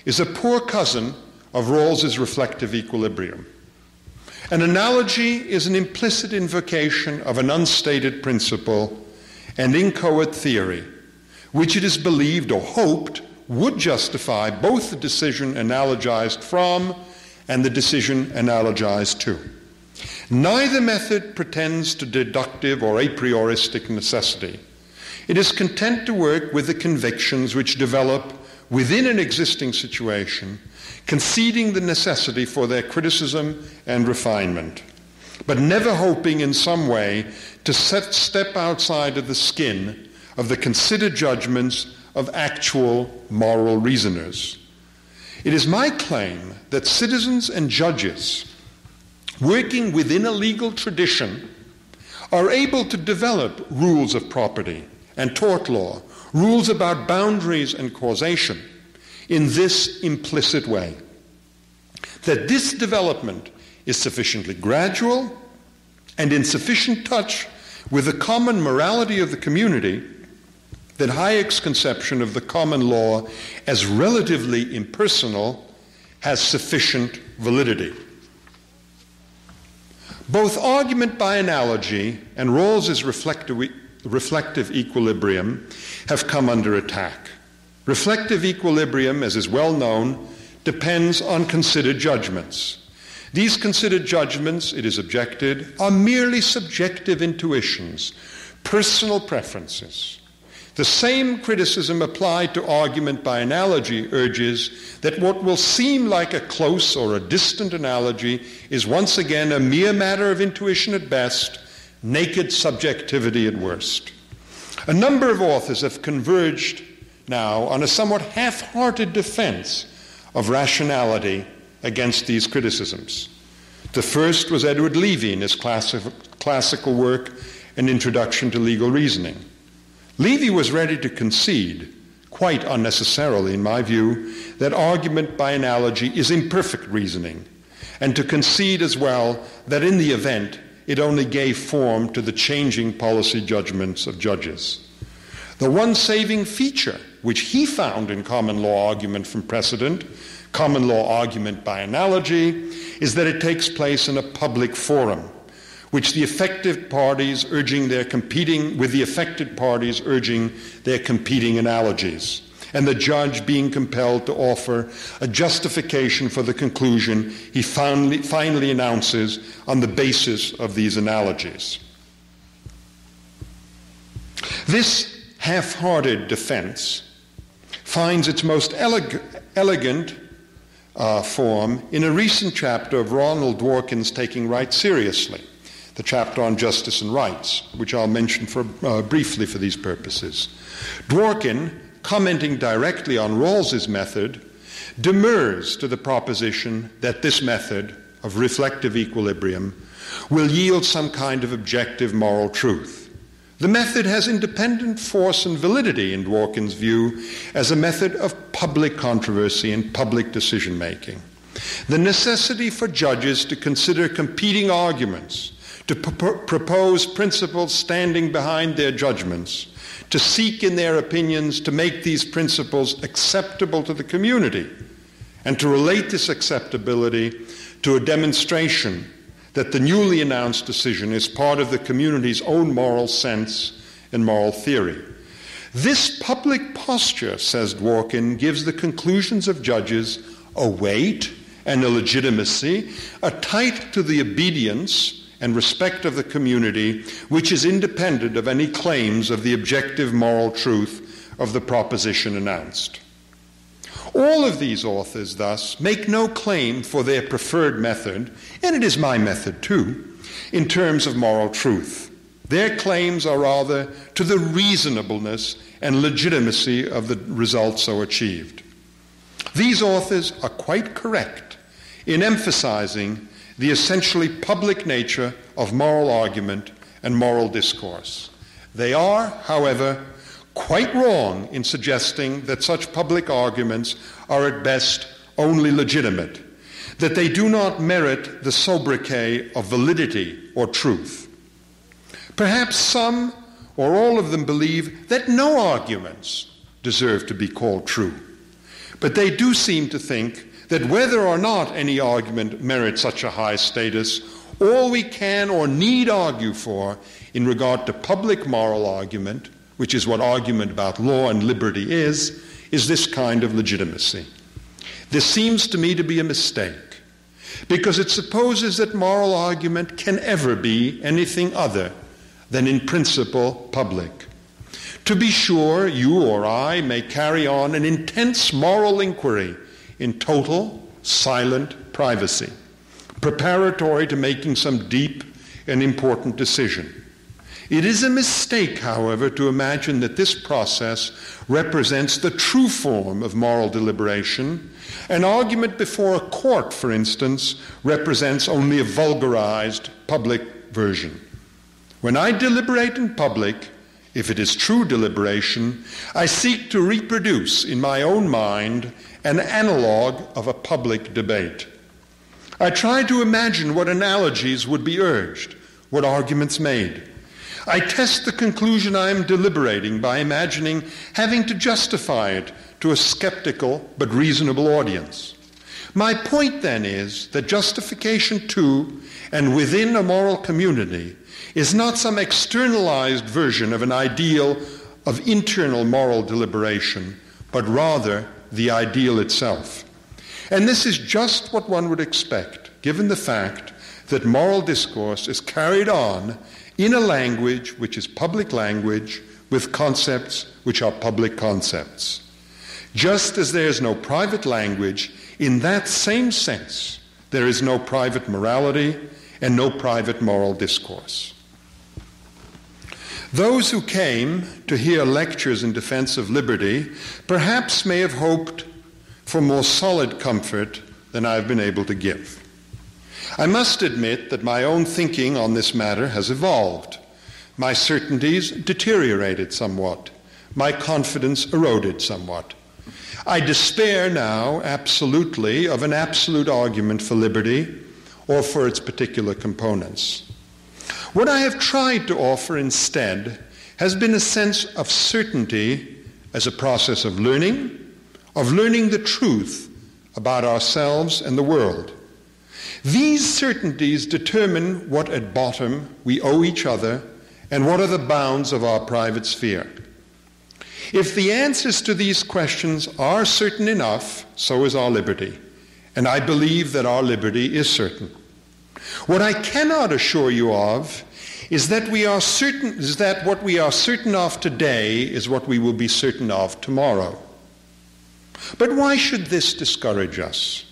is a poor cousin of Rawls's reflective equilibrium. An analogy is an implicit invocation of an unstated principle, and inchoate theory, which it is believed or hoped would justify both the decision analogized from and the decision analogized to. Neither method pretends to deductive or a prioristic necessity. It is content to work with the convictions which develop within an existing situation, conceding the necessity for their criticism and refinement, but never hoping in some way to step outside of the skin of the considered judgments of actual moral reasoners. It is my claim that citizens and judges, working within a legal tradition, are able to develop rules of property and tort law, rules about boundaries and causation, in this implicit way: that this development is sufficiently gradual and in sufficient touch with the common morality of the community that Hayek's conception of the common law as relatively impersonal has sufficient validity. Both argument by analogy and Rawls's reflective equilibrium have come under attack. Reflective equilibrium, as is well known, depends on considered judgments. These considered judgments, it is objected, are merely subjective intuitions, personal preferences. The same criticism applied to argument by analogy urges that what will seem like a close or a distant analogy is once again a mere matter of intuition at best, naked subjectivity at worst. A number of authors have converged now on a somewhat half-hearted defense of rationality against these criticisms. The first was Edward Levy in his classical work, An Introduction to Legal Reasoning. Levy was ready to concede, quite unnecessarily in my view, that argument by analogy is imperfect reasoning, and to concede as well that in the event it only gave form to the changing policy judgments of judges. The one saving feature which he found in common law argument from precedent, common law argument by analogy, is that it takes place in a public forum, which the affected parties urging their competing analogies, and the judge being compelled to offer a justification for the conclusion he finally announces on the basis of these analogies. This half-hearted defense finds its most elegant form in a recent chapter of Ronald Dworkin's Taking Rights Seriously, the chapter on justice and rights, which I'll mention briefly for these purposes. Dworkin, commenting directly on Rawls's method, demurs to the proposition that this method of reflective equilibrium will yield some kind of objective moral truth. The method has independent force and validity, in Dworkin's view, as a method of public controversy and public decision-making. The necessity for judges to consider competing arguments, to propose principles standing behind their judgments, to seek in their opinions to make these principles acceptable to the community, and to relate this acceptability to a demonstration that the newly announced decision is part of the community's own moral sense and moral theory. This public posture, says Dworkin, gives the conclusions of judges a weight and a legitimacy, a title to the obedience and respect of the community, which is independent of any claims of the objective moral truth of the proposition announced. All of these authors, thus, make no claim for their preferred method, and it is my method too, in terms of moral truth. Their claims are rather to the reasonableness and legitimacy of the result so achieved. These authors are quite correct in emphasizing the essentially public nature of moral argument and moral discourse. They are, however, quite wrong in suggesting that such public arguments are at best only legitimate, that they do not merit the sobriquet of validity or truth. Perhaps some or all of them believe that no arguments deserve to be called true, but they do seem to think that whether or not any argument merits such a high status, all we can or need argue for in regard to public moral argument, which is what argument about law and liberty is this kind of legitimacy. This seems to me to be a mistake, because it supposes that moral argument can ever be anything other than in principle public. To be sure, you or I may carry on an intense moral inquiry in total, silent privacy, preparatory to making some deep and important decision. It is a mistake, however, to imagine that this process represents the true form of moral deliberation. An argument before a court, for instance, represents only a vulgarized public version. When I deliberate in public, if it is true deliberation, I seek to reproduce in my own mind an analog of a public debate. I try to imagine what analogies would be urged, what arguments made. I test the conclusion I am deliberating by imagining having to justify it to a skeptical but reasonable audience. My point then is that justification to and within a moral community is not some externalized version of an ideal of internal moral deliberation, but rather the ideal itself. And this is just what one would expect, given the fact that moral discourse is carried on in a language which is public language with concepts which are public concepts. Just as there is no private language, in that same sense, there is no private morality and no private moral discourse. Those who came to hear lectures in defense of liberty perhaps may have hoped for more solid comfort than I have been able to give. I must admit that my own thinking on this matter has evolved. My certainties deteriorated somewhat. My confidence eroded somewhat. I despair now absolutely of an absolute argument for liberty or for its particular components. What I have tried to offer instead has been a sense of certainty as a process of learning the truth about ourselves and the world. These certainties determine what at bottom we owe each other and what are the bounds of our private sphere. If the answers to these questions are certain enough, so is our liberty. And I believe that our liberty is certain. What I cannot assure you of is that what we are certain of today is what we will be certain of tomorrow. But why should this discourage us?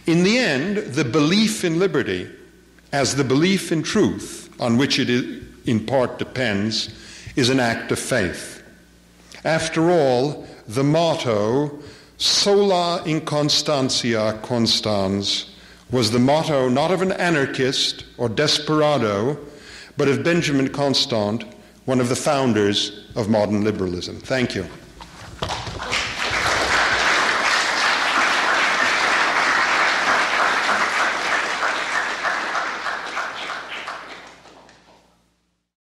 In the end, the belief in liberty, as the belief in truth, on which it in part depends, is an act of faith. After all, the motto, sola inconstantia constans, was the motto not of an anarchist or desperado, but of Benjamin Constant, one of the founders of modern liberalism. Thank you.